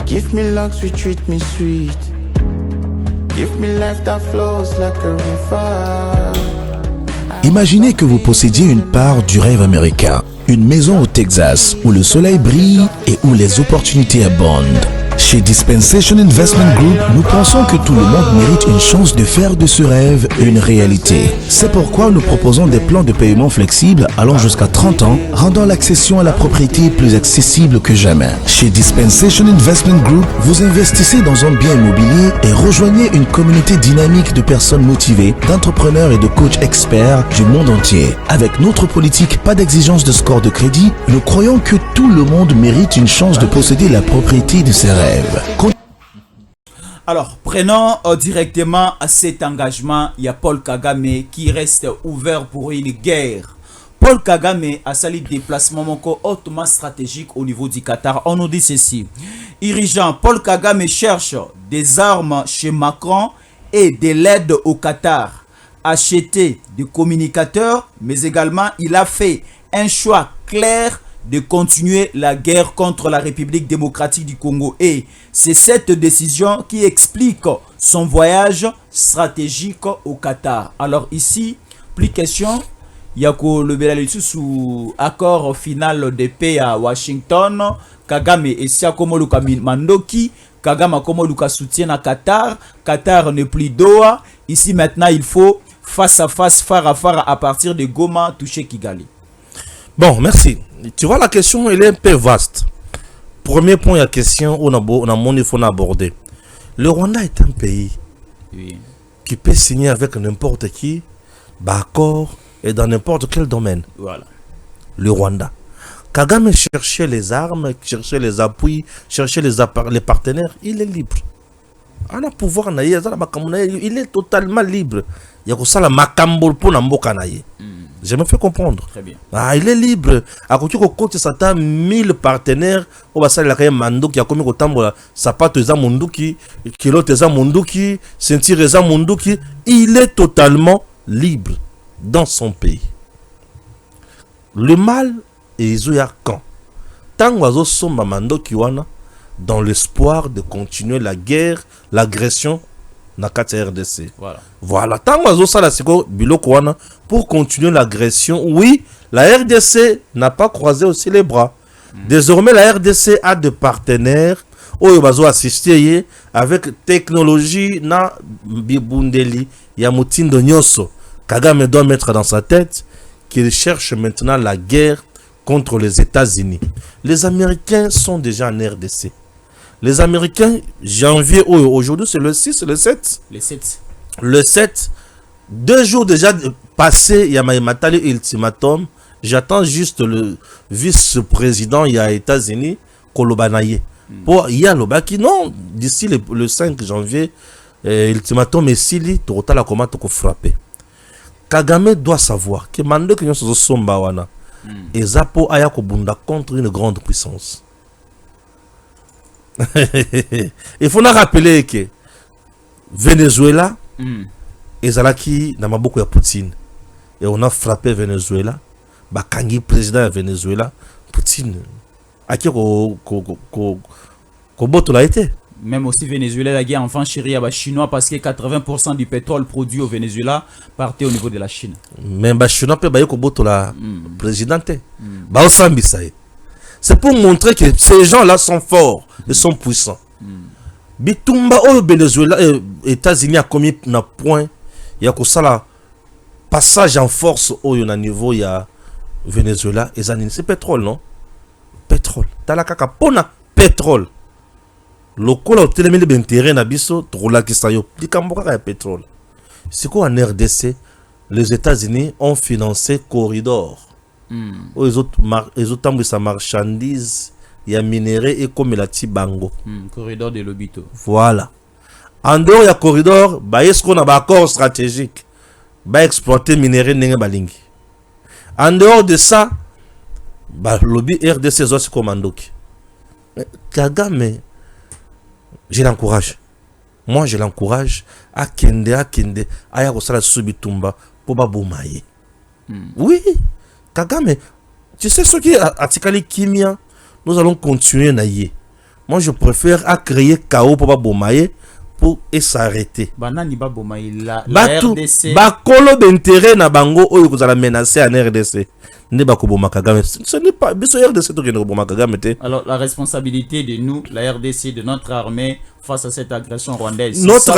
Give me luck, sweet, treat me sweet. Give me life that flows like a river. Imaginez que vous possédiez une part du rêve américain, une maison au Texas où le soleil brille et où les opportunités abondent. Chez Dispensation Investment Group, nous pensons que tout le monde mérite une chance de faire de ce rêve une réalité. C'est pourquoi nous proposons des plans de paiement flexibles allant jusqu'à 30 ans, rendant l'accession à la propriété plus accessible que jamais. Chez Dispensation Investment Group, vous investissez dans un bien immobilier et rejoignez une communauté dynamique de personnes motivées, d'entrepreneurs et de coachs experts du monde entier. Avec notre politique pas d'exigence de score de crédit, nous croyons que tout le monde mérite une chance de posséder la propriété de ses rêves. Alors, prenons directement à cet engagement. Il y a Paul Kagame qui reste ouvert pour une guerre. Paul Kagame a sali déplacement hautement stratégique au niveau du Qatar. On nous dit ceci. Dirigeant, Paul Kagame cherche des armes chez Macron et de l'aide au Qatar. Acheter des communicateurs, mais également il a fait un choix clair de continuer la guerre contre la République démocratique du Congo. Et c'est cette décision qui explique son voyage stratégique au Qatar. Alors ici, plus question, il y a le sous accord final de paix à Washington. Kagame et Siakomo Luka Mandoki. Kagame Komo Luka soutient à Qatar. Qatar n'est plus Doha. Ici maintenant, il faut face à face, phare à phare à partir de Goma, toucher Kigali. Bon, merci. Tu vois, la question, elle est un peu vaste. Premier point, la question, on a mon il faut aborder. Le Rwanda est un pays qui peut signer avec n'importe qui, d'accord, et dans n'importe quel domaine. Voilà. Le Rwanda. Kagame cherchait les armes, cherchait les appuis, cherchait les partenaires. Il est libre. On a pouvoir, il est totalement libre. Il y a que ça, la makambo pour n'amboka naïe. Je me fais comprendre. Très bien. Ah, il est libre. À côté de compte, ça a 1000 partenaires. On va savoir qu'il y a Mando qui a commis au temps sapato eza munduki, kilote eza munduki, ceinture eza munduki. Il est totalement libre dans son pays. Le mal est isoya quand. Tant oiseau somba Mando kiwana dans l'espoir de continuer la guerre, l'agression na kati ya RDC. Voilà. Tant azosala siko biloko wana pour continuer l'agression. Oui, la RDC n'a pas croisé aussi les bras. Désormais, la RDC a des partenaires oyo bazo assister avec technologie na bibundeli ya mutindo nyoso. Kagame doit mettre dans sa tête qu'il cherche maintenant la guerre contre les États-Unis. Les Américains sont déjà en RDC. Les Américains, janvier, aujourd'hui c'est le 6, le 7. Le 7, 2 jours déjà passés, il y a Matali ultimatum. J'attends juste le vice-président il y a États-Unis, Kolobanaye. Pour il y a Lobaki, non, d'ici le 5 janvier, ultimatum est sili, total la commande pour frapper. Kagame doit savoir que Mando Kenyon Somba wana et Zapo Ayako Bunda contre une grande puissance. Il faut nous rappeler que Venezuela ezalaki na maboko ya Poutine et on a frappé Venezuela. Bakangi président de Venezuela, Poutine a qui koboto l'a été. Même aussi Venezuela la guerre enfin chérie à chinois parce que 80% du pétrole produit au Venezuela partait au niveau de la Chine. Même ba chinois pe ba yoko boto la présidente. Ba osambisa. C'est pour montrer que ces gens-là sont forts et sont puissants. Bitumba au Venezuela États-Unis a commis na point ya ko sala passage en force au na niveau ya Venezuela et Zanine, c'est pétrole, non? Pétrole. Talakaka pona pétrole. Lokola telemele bentéré na biso trola kisayo. Dikamboka ya pétrole. C'est quoi en RDC? Les États-Unis ont financé corridor. Les autres sa marchandise, il y a minéré et comme la Tibango. Corridor de Lobito. Voilà. En dehors il y a corridor, bah est-ce qu'on a un accord stratégique? Bah exploiter minéré n'engue balingi. En dehors de ça, bah, lobby RDC aussi commandoki. Kagame, je l'encourage. Moi, je l'encourage à kende, à yakosala subitumba pour baboumaye. Oui, Kagame, tu sais ce qui est à Tikali Kimia, nous allons continuer naïe. Moi, je préfère à créer chaos pour baboumaye pour s'arrêter. Banani baboumaye la RDC. Bakolo d'intérêt na bango oyo kozala menacer en RDC. Ne bakoboma Kagame. Ce n'est pas biso RDC to kene koboma Kagame te. Alors la responsabilité de nous, la RDC, de notre armée face à cette agression rwandaise. Notre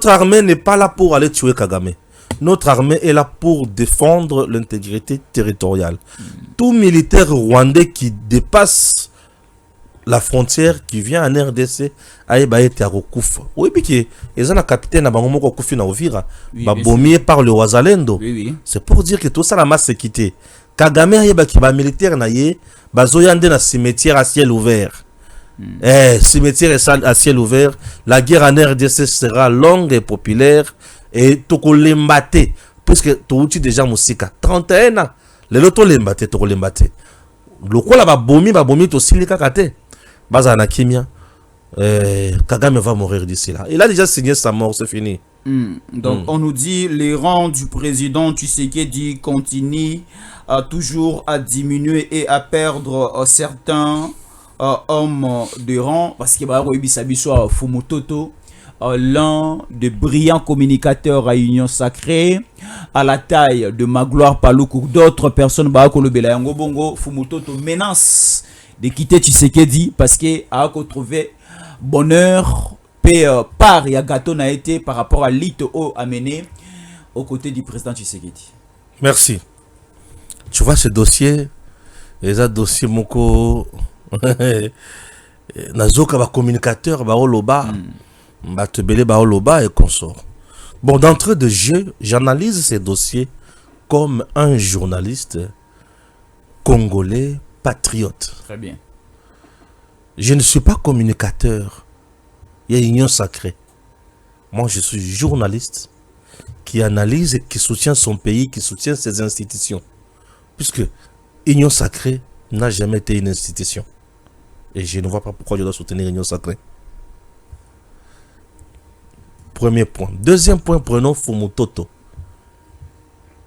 armée n'est pas là pour aller tuer Kagame. Notre armée est là pour défendre l'intégrité territoriale. Tout militaire rwandais qui dépasse la frontière qui vient en RDC a été à Rokouf. Oui, puis que les capitaine à Bangomoko Koufi na Ovira, bombé par le Wazalendo. C'est pour dire que tout ça la masse s'est quitté. Kagame a qui va militaire na yé, bazoyande na cimetière à ciel ouvert. Cimetière à ciel ouvert, la guerre en RDC sera longue et populaire et toko lembate puisque tout déjà musika 31 ans. Les loto lembate toko lembate. Le quoi là bomi to silika kate. Bazana Kimia, Kagame va mourir d'ici là. Il a déjà signé sa mort, c'est fini. Donc on nous dit les rangs du président Tshisekedi continuent toujours à diminuer et à perdre certains hommes de rang parce que Bisabiso Fumutoto, l'un des brillants communicateurs à Union Sacrée, à la taille de Magloire Paloukou, d'autres personnes Bongo Fumutoto menace de quitter Tshisekedi parce que a retrouvé bonheur par Yagato n'a été par rapport à l'ITO amené aux côtés du président Tshisekedi. Merci. Tu vois ce dossier, les dossiers moko nazoka ba communicateur ba oloba ba tebele ba oloba et consort. Bon, d'entrée de jeu, j'analyse ces dossiers comme un journaliste congolais patriote. Très bien. Je ne suis pas communicateur. Il y a Union Sacrée. Moi, je suis journaliste qui analyse et qui soutient son pays, qui soutient ses institutions. Puisque Union Sacrée n'a jamais été une institution. Et je ne vois pas pourquoi je dois soutenir Union Sacrée. Premier point. Deuxième point, prenons Fumutoto.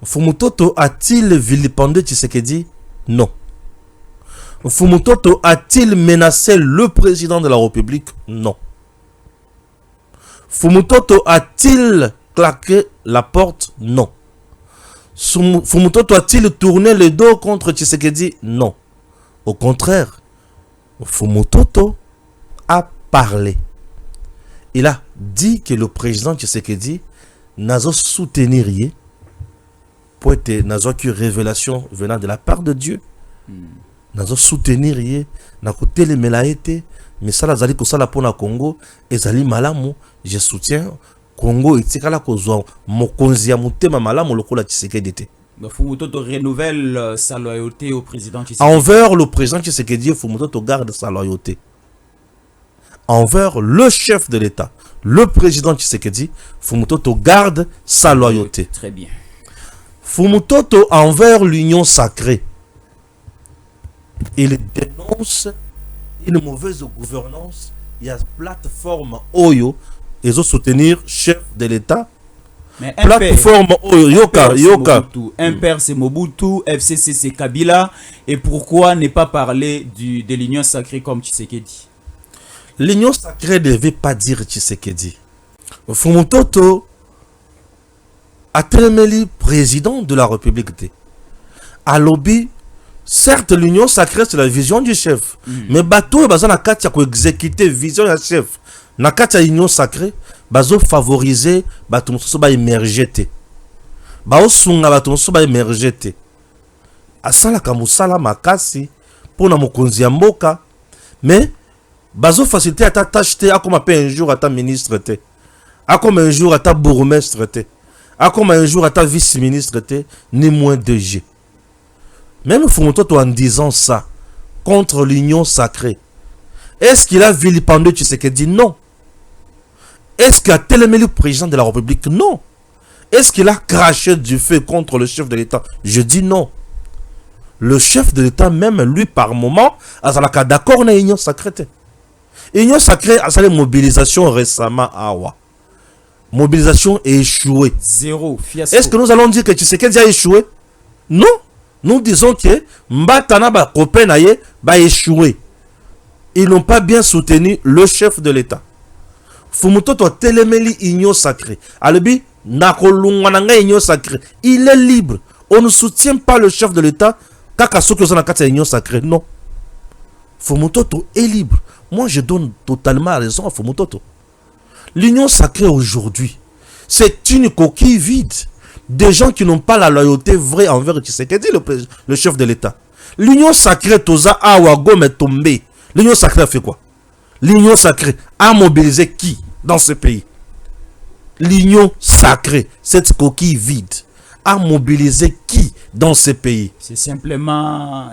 Fumutoto a-t-il vilipendé Tshisekedi? Non. Fumutoto a-t-il menacé le président de la République? Non. Fumutoto a-t-il claqué la porte? Non. Fumutoto a-t-il tourné le dos contre Tshisekedi? Non. Au contraire, Fumutoto a parlé. Il a dit que le président Tshisekedi n'a pas soutenu rien pour être n'a pas eu révélation venant de la part de Dieu. N'a pas soutenu rien, n'a côté les melaïté, mais ça la zali ko sala pour na Congo et zali malamu, je soutiens Congo et tikala ko zo mokonzi ya mutema malamu lokola Tshisekedi te. Fumutoto renouvelle sa loyauté au président Tshisekedi. Envers le président Tshisekedi, Fumutoto garde sa loyauté. Envers le chef de l'État, le président Tshisekedi, Fumutoto garde sa loyauté. Très bien. Fumutoto envers l'union sacrée. Il dénonce une mauvaise gouvernance. Il y a plateforme Oyo. Ils ont soutenir chef de l'État. Mais plateforme Oyo. Yoka. Un père c'est Mobutu, FCC c'est Kabila. Et pourquoi ne pas parler de l'union sacrée comme Tshisekedi? L'union sacrée ne veut pas dire Tshisekedi. Fumutoto a tellement président de la République. À lobby, certes, l'union sacrée, c'est la vision du chef. Mais bateau, bazo na kati ya ko exécuter vision du chef. Na kati ya union sacrée, bazo favoriser bato mosusu ba émerger te. Bao sunga bato mosusu ba émerger te. Asala ka musala makasi pona mokonzi ya mboka. Mais bazo faciliter ata tâche te, akoma pe un jour ata ministre te. Akoma un jour ata bourgmestre te. Akoma un jour ata vice-ministre te, ni moins de G. Même Fumutoto en disant ça contre l'union sacrée, est-ce qu'il a vilipendé Tshisekedi? Non. Est-ce qu'il a télémé le président de la République? Non. Est-ce qu'il a craché du feu contre le chef de l'État? Je dis non. Le chef de l'État, même lui par moment, a d'accord avec l'union sacrée. L'union sacrée a sa mobilisation récemment à Awa. Mobilisation échouée. Zéro. Fiasco. Est-ce que nous allons dire que Tshisekedi a échoué? Non. Nous disons que Mbatana ba Kopenaye ba échoué. Ils n'ont pas bien soutenu le chef de l'État. Fumutoto telemeli union sacrée. Alobi nakolungwananga union sacrée. Il est libre. On ne soutient pas le chef de l'État. Kaka soki ozana kati union sacrée. Non. Fumutoto est libre. Moi je donne totalement raison à Fumutoto. L'union sacrée aujourd'hui, c'est une coquille vide. Des gens qui n'ont pas la loyauté vraie envers Tshisekedi, le chef de l'État. L'union sacrée, Toza Awagom est tombée. L'union sacrée a fait quoi? L'union sacrée a mobilisé qui dans ce pays? L'union sacrée, cette coquille vide, a mobilisé qui dans ce pays? C'est simplement...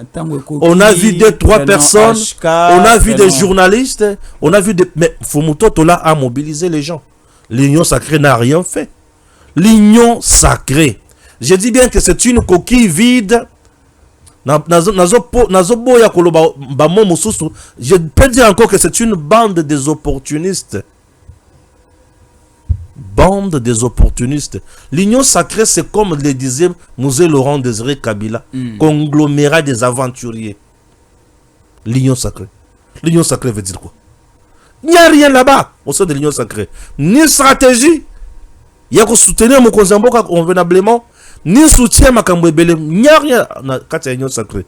On a vu 2-3 personnes, on a vu des journalistes, on a vu des... Mais Fumutoto là a mobilisé les gens. L'union sacrée n'a rien fait. L'union sacrée. Je dis bien que c'est une coquille vide. Je peux dire encore que c'est une bande des opportunistes. Bande des opportunistes. L'union sacrée, c'est comme le disait Mosé Laurent Désiré Kabila. Conglomérat des aventuriers. L'union sacrée. L'union sacrée veut dire quoi? Il n'y a rien là-bas au sein de l'union sacrée. Ni stratégie. Il y a que soutenir mon Mboka convenablement, ni soutien Makambo Ebele, il n'y a rien dans l'union sacrée.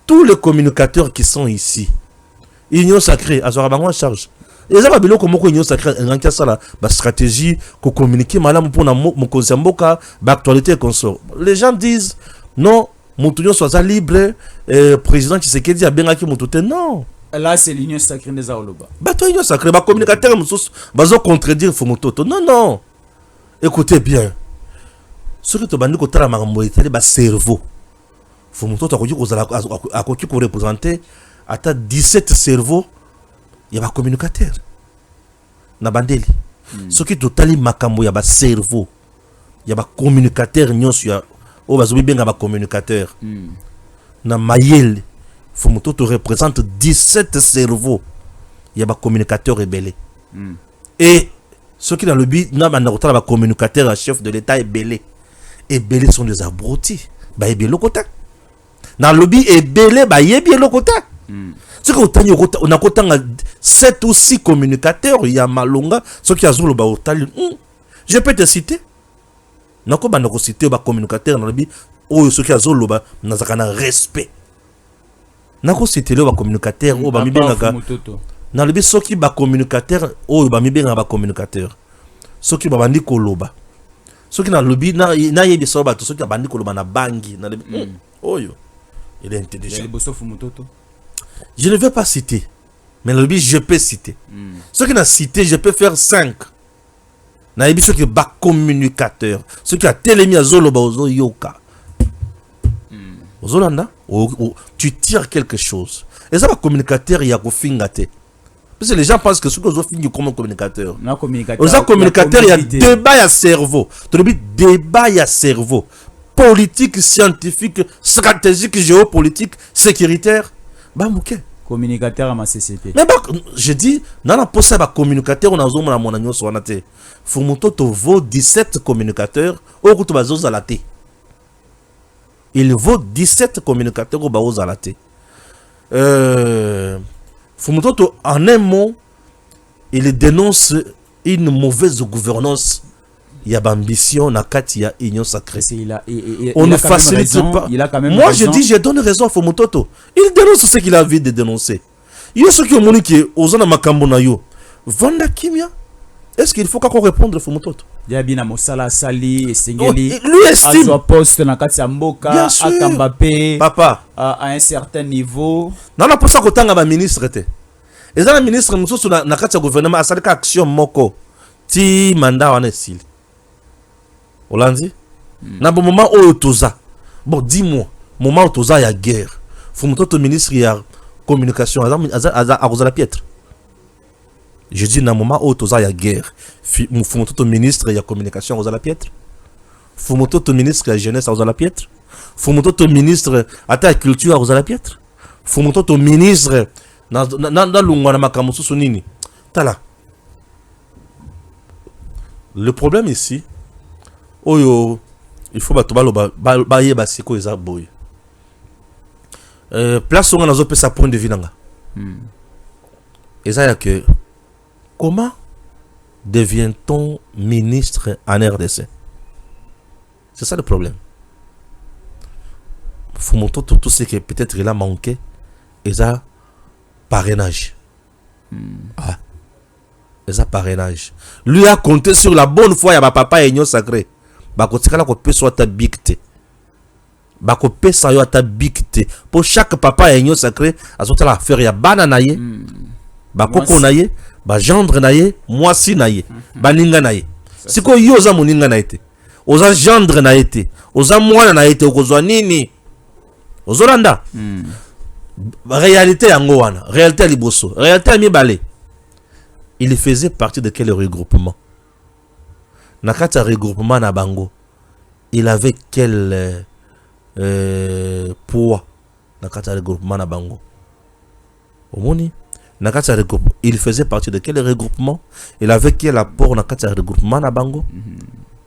Tous les communicateurs qui sont ici, l'union sacrée, à Zorabango en charge. Les gens qui ont l'union sacrée, la stratégie, pour communiquer, madame, pour mon Mboka, l'actualité et consort. Les gens disent, non, mon union soit libre, président Tshisekedi a bien acquis mon tout. Non. Là, c'est l'union sacrée des Aoloba. L'union sacrée, les communicateurs, ils contredire Fumutoto. Non, non. Écoutez bien. Ce que tu as dit, c'est le cerveau. Fumutoto a représenté à 17 cerveaux. Il y a des communicateurs. Nabandeli. Ce qui est dit, il y a des cerveaux. Il y a des communicateurs. Il y a des communicateurs. Na Mayel. Fumutoto représente 17 cerveaux. Il y a des communicateurs rebelles. Et ceux qui dans le but, n'a pas communicateur, un chef de l'État est belé. Et belé sont des abrutis. Bah, et bien le côté. Dans le but, et belé, bah, et bien le côté. Ce que on a 7 ou 6 communicateurs, il y a Malonga, ceux qui ont le otali. Je peux te citer. Nako ba nako citer ba communicateur na bi o ceux qui ont le ba na zakana respect. Nako citer le ba communicateur o ba mi benga na le bi ceux qui ba communicateur o ba mi benga ba communicateur. Ceux qui ba bandi koloba. Ceux qui na lobby na yebi so ba to ceux qui ba bandi koloba na bangi na le oyo. Il est intelligent. Je ne vais pas citer, mais le but, je peux citer. Ceux qui n'ont cité, je peux faire 5. Ceux qui sont communicateurs, ceux qui ont télémi à Zoloba, Yoka. Zolanda, tu tires quelque chose. Et ça, communicateur, il y a qu'au fingate. Parce que les gens pensent que ceux qui ont fini comme communicateur. Aux communicateurs, il y a débat à cerveau. Tu dis débat à cerveau. Politique, scientifique, stratégique, géopolitique, sécuritaire. Bah, ok. Communicateur à ma société. Mais bah, je dis, dans la possible communicateur, on a zoom à mon agneau sur la tête. Fumoto vaut 17 communicateurs au route bazos à la tête. Il vaut 17 communicateurs au bazos à la tête. Fumoto, en un mot, il dénonce une mauvaise gouvernance. Il y a ambition, il y a union sacrée. On ne facilite pas. Moi, je dis, je donne raison à Fumototo. Il dénonce ce qu'il a envie de dénoncer. Il y a ceux qui ont dit que Ozana Makambonayo, Vanda Kimia, est-ce qu'il faut qu'on réponde à Fumototo? Il y a bien Moussala Sali, Sengeli, lui estime. À poste dans Katia Mboka, à Kambapé, papa, à un certain niveau. Non, non, pour ça qu'on t'a un ministre. Et ça, le ministre, nous sommes dans Katia gouvernement, à cette action moko, ti mandat en est-il. Olandi, na bon moment où toza, bon dis-moi, moment où toza y a guerre, faut monter au ministre y a communication, à la piètre. Je dis na moment où toza y a guerre, faut monter au ministre y a communication à la piètre. Faut monter au ministre y a jeunesse à la piètre. Faut monter au ministre à ta culture à la piètre. Faut monter au ministre dans l'ungwana makamusu sunini. Tala. Le problème ici. Oyo, il faut bailler basiko eza boy. Place on a nazo pesa point de vue nanga. Eza ya que comment devient-on ministre en RDC? C'est ça le problème. Faut montrer tout ce que peut-être il a manqué. Eza parrainage. Ah. Eza parrainage. Lui a compté sur la bonne foi ya papa et union sacré. Bakotikala ko peso ta bikte. Bako pesa yo ta bikte. Pour chaque papa et union sacré, azota la faire ya bana naye. Bako ko naye, ba gendre naye, mwasi naye, baninga naye. Siko yo za moninga naite. Oza gendre naite. Oza mwana naite okozwa nini? Ozolanda. Réalité yango wana, réalité liboso, réalité mibale. Il faisait partie de quel regroupement? Nakata regroupement na bango, il avait quel poids? Nakata regroupement na bango, omoni nakata regroupement, il faisait partie de quel regroupement? Il avait quel apport nakata regroupement na bango?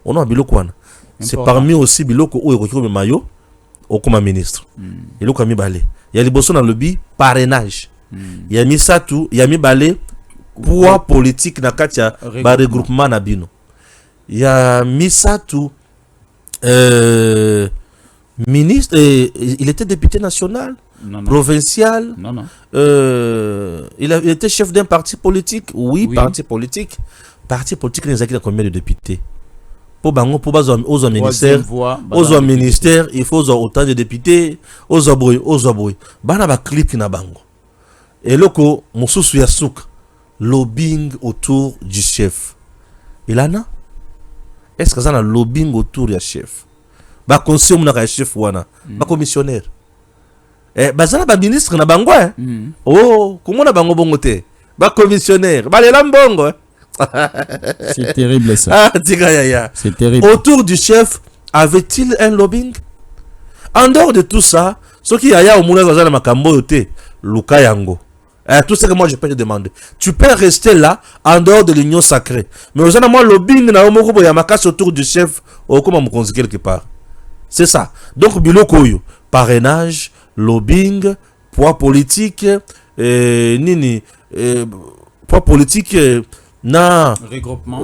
On a biloko wana. C'est parmi aussi biloko o ekokiro mayo okoma ministre. Biloko mibale. Il y a liboso na lobby parrainage. Il y a misatu, il y a mibale poids politique nakata ba regroupement na bino. Il y a Misatu, ministre, il était député national, provincial. Il était chef d'un parti politique. Oui, parti politique. Parti politique, il y a combien de députés? Pour aux ministères, il faut autant de députés. Aux aboy. Banaba clip na bango. Et loko, Moussou Yasouk, lobbying autour du chef. Il en a? Est-ce que ça a lobbying autour du chef? Ba conseil mon chef wana, ba commissionnaire. Bazana ba ministre na bango Oh, comment na bango bongo te? Ba commissionnaire, ba lela mbongo. C'est terrible ça. C'est terrible. Autour du chef, avait-il un lobbying? En dehors de tout ça, ce qui a au moulin bazana makambo yote, Luka yango. Tout ce que moi je peux te demander. Tu peux rester là en dehors de l'union sacrée. Mais aux moi lobbying na omoko boya makasi autour du chef au comment me conseiller quelque part. C'est ça. Donc biloko yo, parrainage, lobbying, poids politique nini poids politique na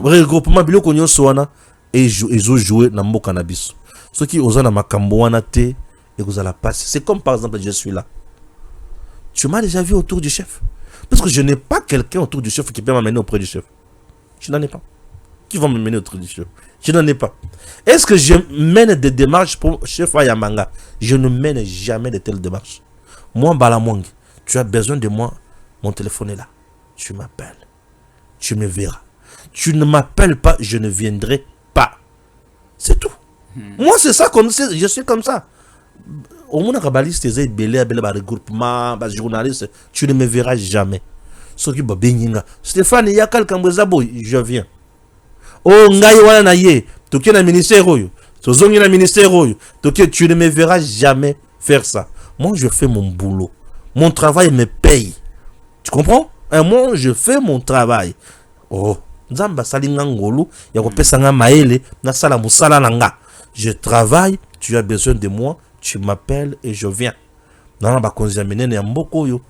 regroupement biloko nyonso wana ezo jouer na mboka na biso soki oza na makambo wana te et vous allez passer. C'est comme par exemple je suis là. Tu m'as déjà vu autour du chef. Parce que je n'ai pas quelqu'un autour du chef qui peut m'amener auprès du chef. Je n'en ai pas. Qui va me mener autour du chef? Je n'en ai pas. Est-ce que je mène des démarches pour chef Ayamanga? Je ne mène jamais de telles démarches. Moi, Balamwang, tu as besoin de moi. Mon téléphone est là. Tu m'appelles. Tu me verras. Tu ne m'appelles pas, je ne viendrai pas. C'est tout. Moi, c'est ça comme c'est. Je suis comme ça. Au moins, les regroupement, les journalistes, tu ne me verras jamais. Stéphane, il y a quelqu'un qui je viens. Oh, ngai wana na ye, toke na ministère oyo, tozongi na ministère oyo, toke tu ne me verras jamais faire ça. Moi, je fais mon boulot. Mon travail me paye. Tu comprends? Et moi, je fais mon travail. Oh, nzamba salinga ngolu, ya ko pesa nga maele, na sala musala nanga. Je travaille, tu as besoin de moi, tu m'appelles et je viens. Nana ba konzi amene ya mboko yo.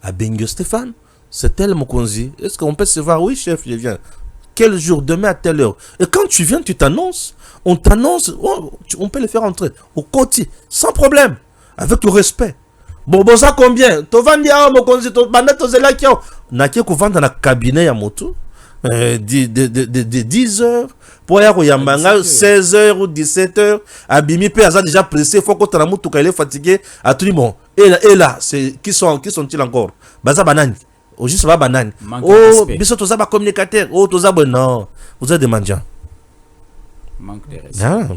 A Bengio Stéphane, c'est tel mon konzi. Est-ce qu'on peut se voir? Oui, chef, je viens. Quel jour? Demain à telle heure. Et quand tu viens, tu t'annonces. On t'annonce, on peut le faire entrer au côté, sans problème, avec le respect. Bon, ça combien? Tovandi a mon konzi, to bandet to zela kia. Na kia ko vendre na cabinet ya moto. De 10 heures pour y aller 16 heures ou 17 heures. Abimi P a déjà pressé. Il faut que tu aies fatigué. À tout le monde. Et là, qui sont-ils encore? Baza banane. Au juste pas banane. Oh, biso toza ba communicateur. Oh, toza bon non. Vous êtes des mendiants. Manque de respect. Ah,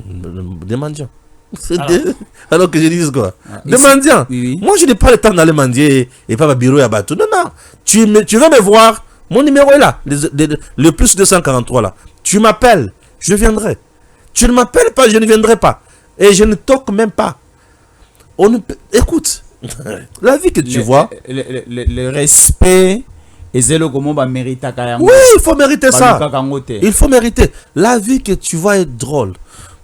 des mendiants. Alors que je dis quoi? Des mendiants. Oui. Moi, je n'ai pas le temps d'aller mendier et pas ma bureau à bateau. Non, non. Tu veux me voir? Mon numéro est là, le plus 243 là. Tu m'appelles, je viendrai. Tu ne m'appelles pas, je ne viendrai pas. Et je ne toque même pas. Écoute, la vie que tu vois. Le respect, et c'est le comment mérite. Oui, il faut mériter ça. Il faut mériter. La vie que tu vois est drôle.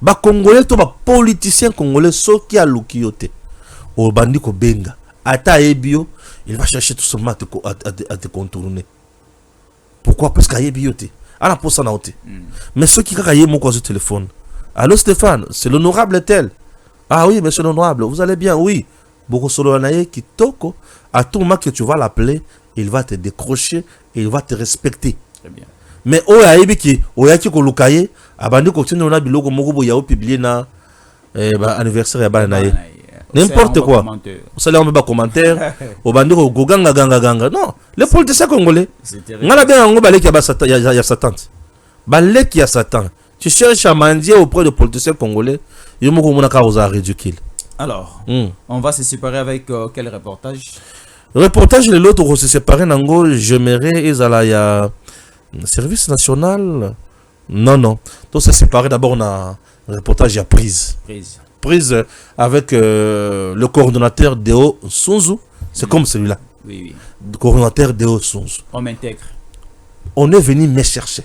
Ba Congolais, toi, ba politicien congolais, ceux qui a l'oukioté. Au bandit ko benga. Ata ebio, il va chercher tout simplement à te contourner. Pourquoi? Parce qu'il y a bioté. Alors pour ça, mais ceux qui ont mon téléphone. Allô Stéphane, c'est l'honorable tel. Ah oui, monsieur l'honorable, vous allez bien? Oui. Beaucoup de qui toko. À tout moment que tu vas l'appeler, il va te décrocher et il va te respecter. Très bien. Mais oh ya ebiki, oh ya kiko lukaye, abandi continue on a biloko moko ya publier na anniversaire ya bana naye. N'importe quoi. Vous allez en mettre commentaire. Au bandit au ganga ganga. Non, les politiciens congolais. Ngala bien ngo balé qui a Satan. Balé qui a Satan. Tu cherches à mendier auprès de politiciens congolais. Yo moko mona ka osa ridicule. Alors, on va se séparer avec quel reportage? Le reportage de l'autre on se séparer nango, j'aimerais ezala ya service national. Non. Donc se séparer d'abord na reportage ya prise avec le coordonnateur Deo Sunzu. C'est comme celui-là. Oui. Le coordonnateur Deo Sunzu. On m'intègre. On est venu me chercher.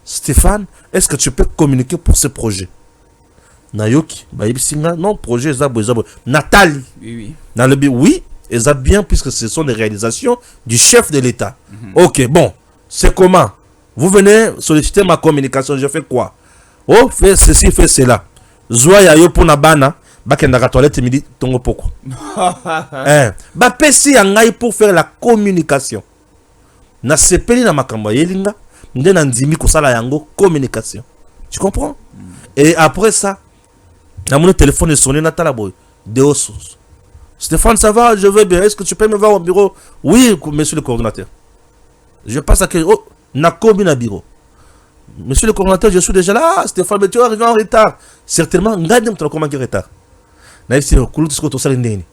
Stéphane, est-ce que tu peux communiquer pour ce projet? Nayoki, non, projet Zabo. Nathalie. Oui. Oui, et ça bien puisque ce sont des réalisations du chef de l'État. Ok, bon, c'est comment? Vous venez solliciter ma communication, je fais quoi? Oh, fais ceci, fais cela. Zoya yo pour na bana, bakenda ka toilette midi tongo poko. Ba pesi ngai pour faire la communication. Na sepeli na makambo yelinga, nde na ndimi ko sala yango communication. Tu comprends? Et après ça, na mon téléphone est sonné na talaboy. Deosus. Stéphane, ça va? Je vais bien. Est-ce que tu peux me voir au bureau? Oui, monsieur le coordinateur. Je passe à quel na combi na bureau. Monsieur le coordinateur, je suis déjà là. Stéphane, mais tu es arrivé en retard. Certainement, ngade tu comment en retard. Na isi kulu tsko to sala ndeni.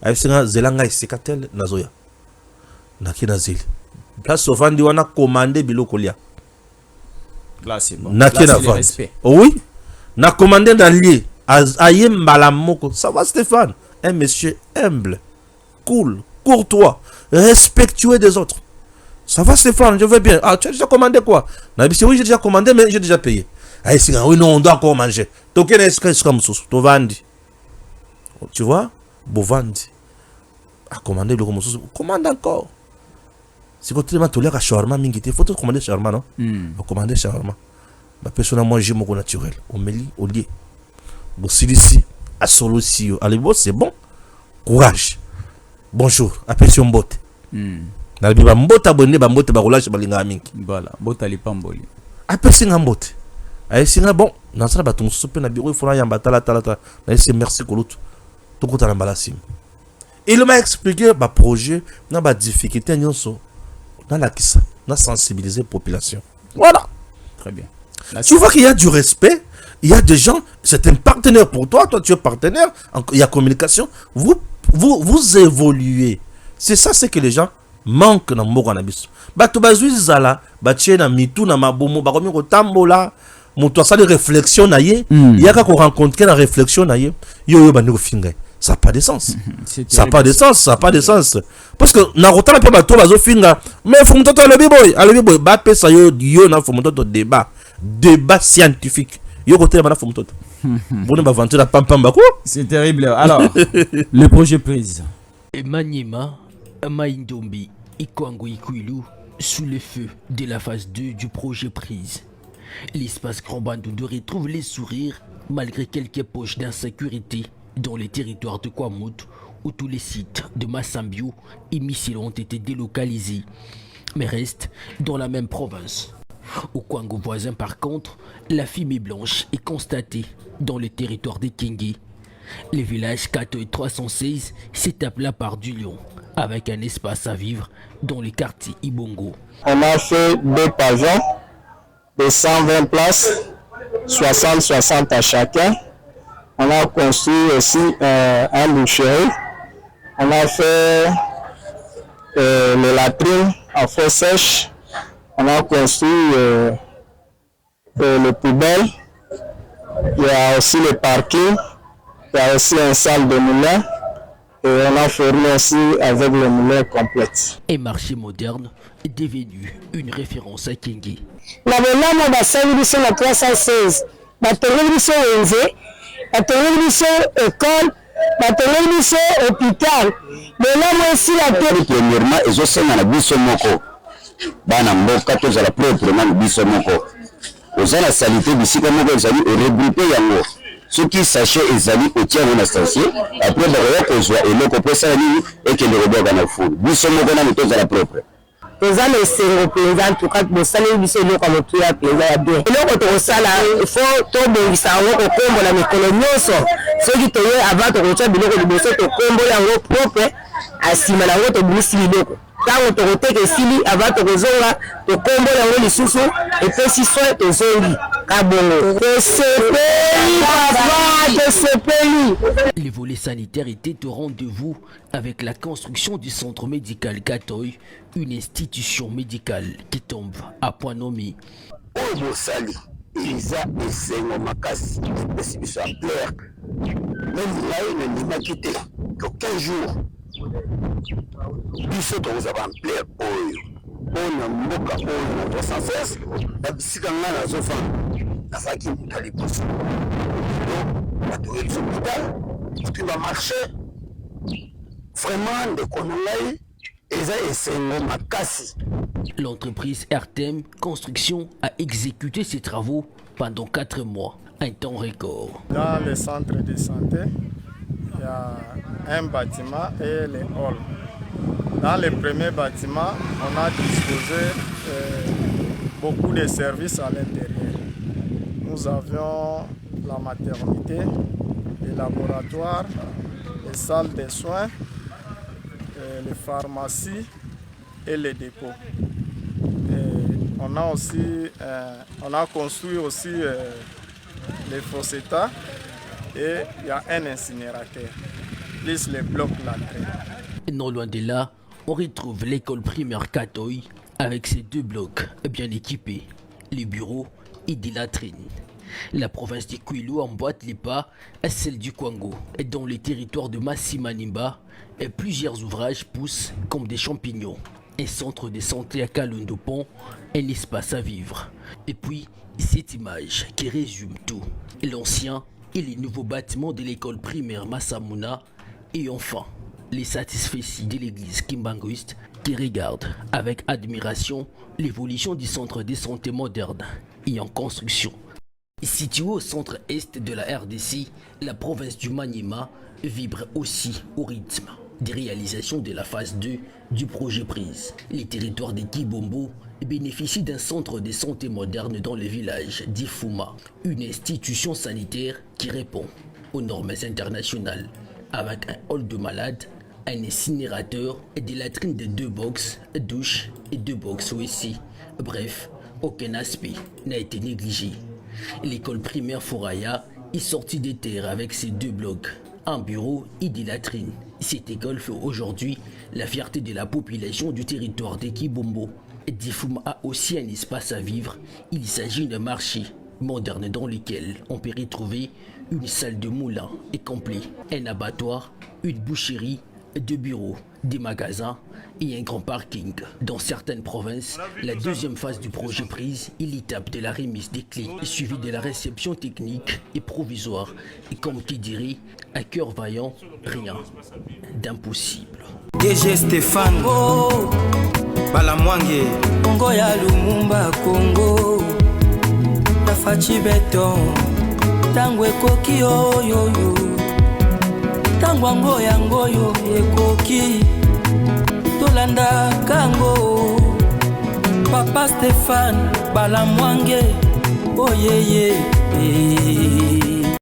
Aïsina zelanga isikatel nazoya. Na kina zeli. Place sovandi wana commander biloko lia. Là c'est bon. Na kina vandi. Oui. Na commander dans lié. Aye mbala moko. Ça va Stéphane? Un monsieur humble, cool, courtois, respectueux des autres. Ça va Stéphane, je vais bien. Ah, tu as déjà commandé quoi? Oui, j'ai déjà commandé, mais j'ai déjà payé. Ah, oui, non, on doit encore manger. Tu vois? Bovandi. à commander le romo commande encore. Si vous avez un shawarma, il faut commander shawarma, non? Vous commandez shawarma. La personne a mangé mon naturel. Au meli, au lieu. Bon, si ici, à solo, si allez, c'est bon. Courage. Bonjour. Appelle sur mbote. Dans le biba mbote abonné, mbote barolage, balinga minki. Voilà, mbote ali pamboli. Appelle sur mbote. Aïe, c'est bon. Dans ça, baton soupe na bureau, il faut y embata la talata. C'est merci Kolout. Tout compte à l'embalassim. Il m'a expliqué le projet, dans la difficulté, dans la sensibiliser la population. Voilà. Très bien. Tu vois qu'il y a du respect, il y a des gens, c'est un partenaire pour toi, toi tu es partenaire, il y a communication, vous évoluez. C'est ça, c'est que les gens manquent dans le cannabis. Tu vas zala, tu na mitu na mabomo, ba komi ko tambola, moto ça de réflexion na ye, il y a qu'on rencontre la réflexion na ye, yo ba ndeko finga. Ça n'a pas de sens. Ça n'a pas de sens, ça n'a pas de sens. Parce que na rotana pe ba to bazo finga, mais faut monter le biboy, ba pe ça yo na faut monter débat scientifique. Yo côté bana faut monter. Vous ne m'avez la pam pam bako. C'est terrible. Alors, le projet prise. Maniema, Maïndombi et Kwango Ikuilu sous le feu de la phase 2 du projet prise. L'espace Grand Bandundu retrouve les sourires malgré quelques poches d'insécurité dans les territoires de Kwamut où tous les sites de Massambio et missiles ont été délocalisés, mais restent dans la même province. Au Kwango voisin par contre, la fumée blanche est constatée dans le territoire de Kingi. Le village Kato 316 s'étape là par du lion, avec un espace à vivre dans le quartier Ibongo. On a fait 2 pavillons de 120 places, 60 à chacun. On a construit aussi un boucherie. On a fait les latrines en feu sèche. On a construit les poubelles. Il y a aussi le parking. Il y a aussi une salle de moulin. Et on a formé aussi avec le moulin complète. Un marché moderne est devenu une référence à Kingi. La bonne bassin la 316. La télévision ONG. La télévision école. La télévision hôpital. Mais là, moi aussi, la télévision. Premièrement, ils ont fait un biso moko. Bana mboka tozala proprement biso moko. Ozala salité bisika moko ezali regrouper yango. Soki sachet ezali otia na station, après ba kozwa eloko pesa nini et que le robot na fou. Biso moko na tozala propre. Tozala esengo penza tuka bosale biso eloko motuya penza ya bien. Eloko tokosala il faut tobongisa yango kokombola mikolo nyonso. Soki toye avant tokotia biloko liboso tokombola yango propre asima nango tobimisi biloko. Tango tokoteka esili avant tokozonga tokombola yango lisusu epesi soin tozongi kabongo tosepeli papa tosepeli. Les volets sanitaires étaient au rendez-vous avec la construction du centre médical Katoy, une institution médicale qui tombe à point nommé. Sali, Isa et Sengo Makasi, c'est biso ampleur. Même là, il m'a quitté. Donc 15 jours. Biso to za ampleur oyo. On mboka oyo na 316, na bisika ngana zofa. Na faki mutali poso. La tour de l'hôpital, tu vas marcher vraiment de Konongai et Sengo Makasi. L'entreprise RTM Construction a exécuté ses travaux pendant 4 mois, un temps record. Dans le centre de santé, il y a un bâtiment et les halls. Dans le premier bâtiment, on a disposé beaucoup de services à l'intérieur. Nous avions la maternité, les laboratoires, les salles de soins, les pharmacies et les dépôts. Et on a construit aussi les fossetas et il y a un incinérateur, plus les blocs latrines. Non loin de là, on retrouve l'école primaire Katoy avec ses 2 blocs bien équipés, les bureaux et des latrines. La province du Kwilu emboîte les pas à celle du Kwango et dans les territoires de Massimanimba, et plusieurs ouvrages poussent comme des champignons. Un centre de santé à Kalundopon, un espace à vivre. Et puis, cette image qui résume tout. L'ancien et les nouveaux bâtiments de l'école primaire Massamuna. Et enfin, les satisfaits de l'église kimbanguiste qui regarde avec admiration l'évolution du centre de santé moderne et en construction. Situé au centre-est de la RDC, la province du Maniema vibre aussi au rythme des réalisations de la phase 2 du projet PRISE. Les territoires de Kibombo bénéficient d'un centre de santé moderne dans le village d'Ifuma, une institution sanitaire qui répond aux normes internationales, avec un hall de malades, un incinérateur et des latrines de 2 box, douches et 2 box WC. Bref, aucun aspect n'a été négligé. L'école primaire Fouraya est sortie des terres avec ses 2 blocs, un bureau et des latrines. Cette école fait aujourd'hui la fierté de la population du territoire de Kibombo. Difuma a aussi un espace à vivre. Il s'agit d'un marché moderne dans lequel on peut retrouver une salle de moulin et complet, un abattoir, une boucherie, 2 bureaux, des magasins et un grand parking. Dans certaines provinces, la deuxième phase du projet PRISE est l'étape de la remise des clés, suivie de la réception technique et provisoire. Et comme qui dirait, à cœur vaillant, rien d'impossible. DG Stéphane Balamwange Congo ya Lumumba Congo Tafachi Beton Tangwe Koki Oyoyo Tangwango Yangoyo Ekoki Tolanda Kango Papa Stéphane Balamwange Oyeye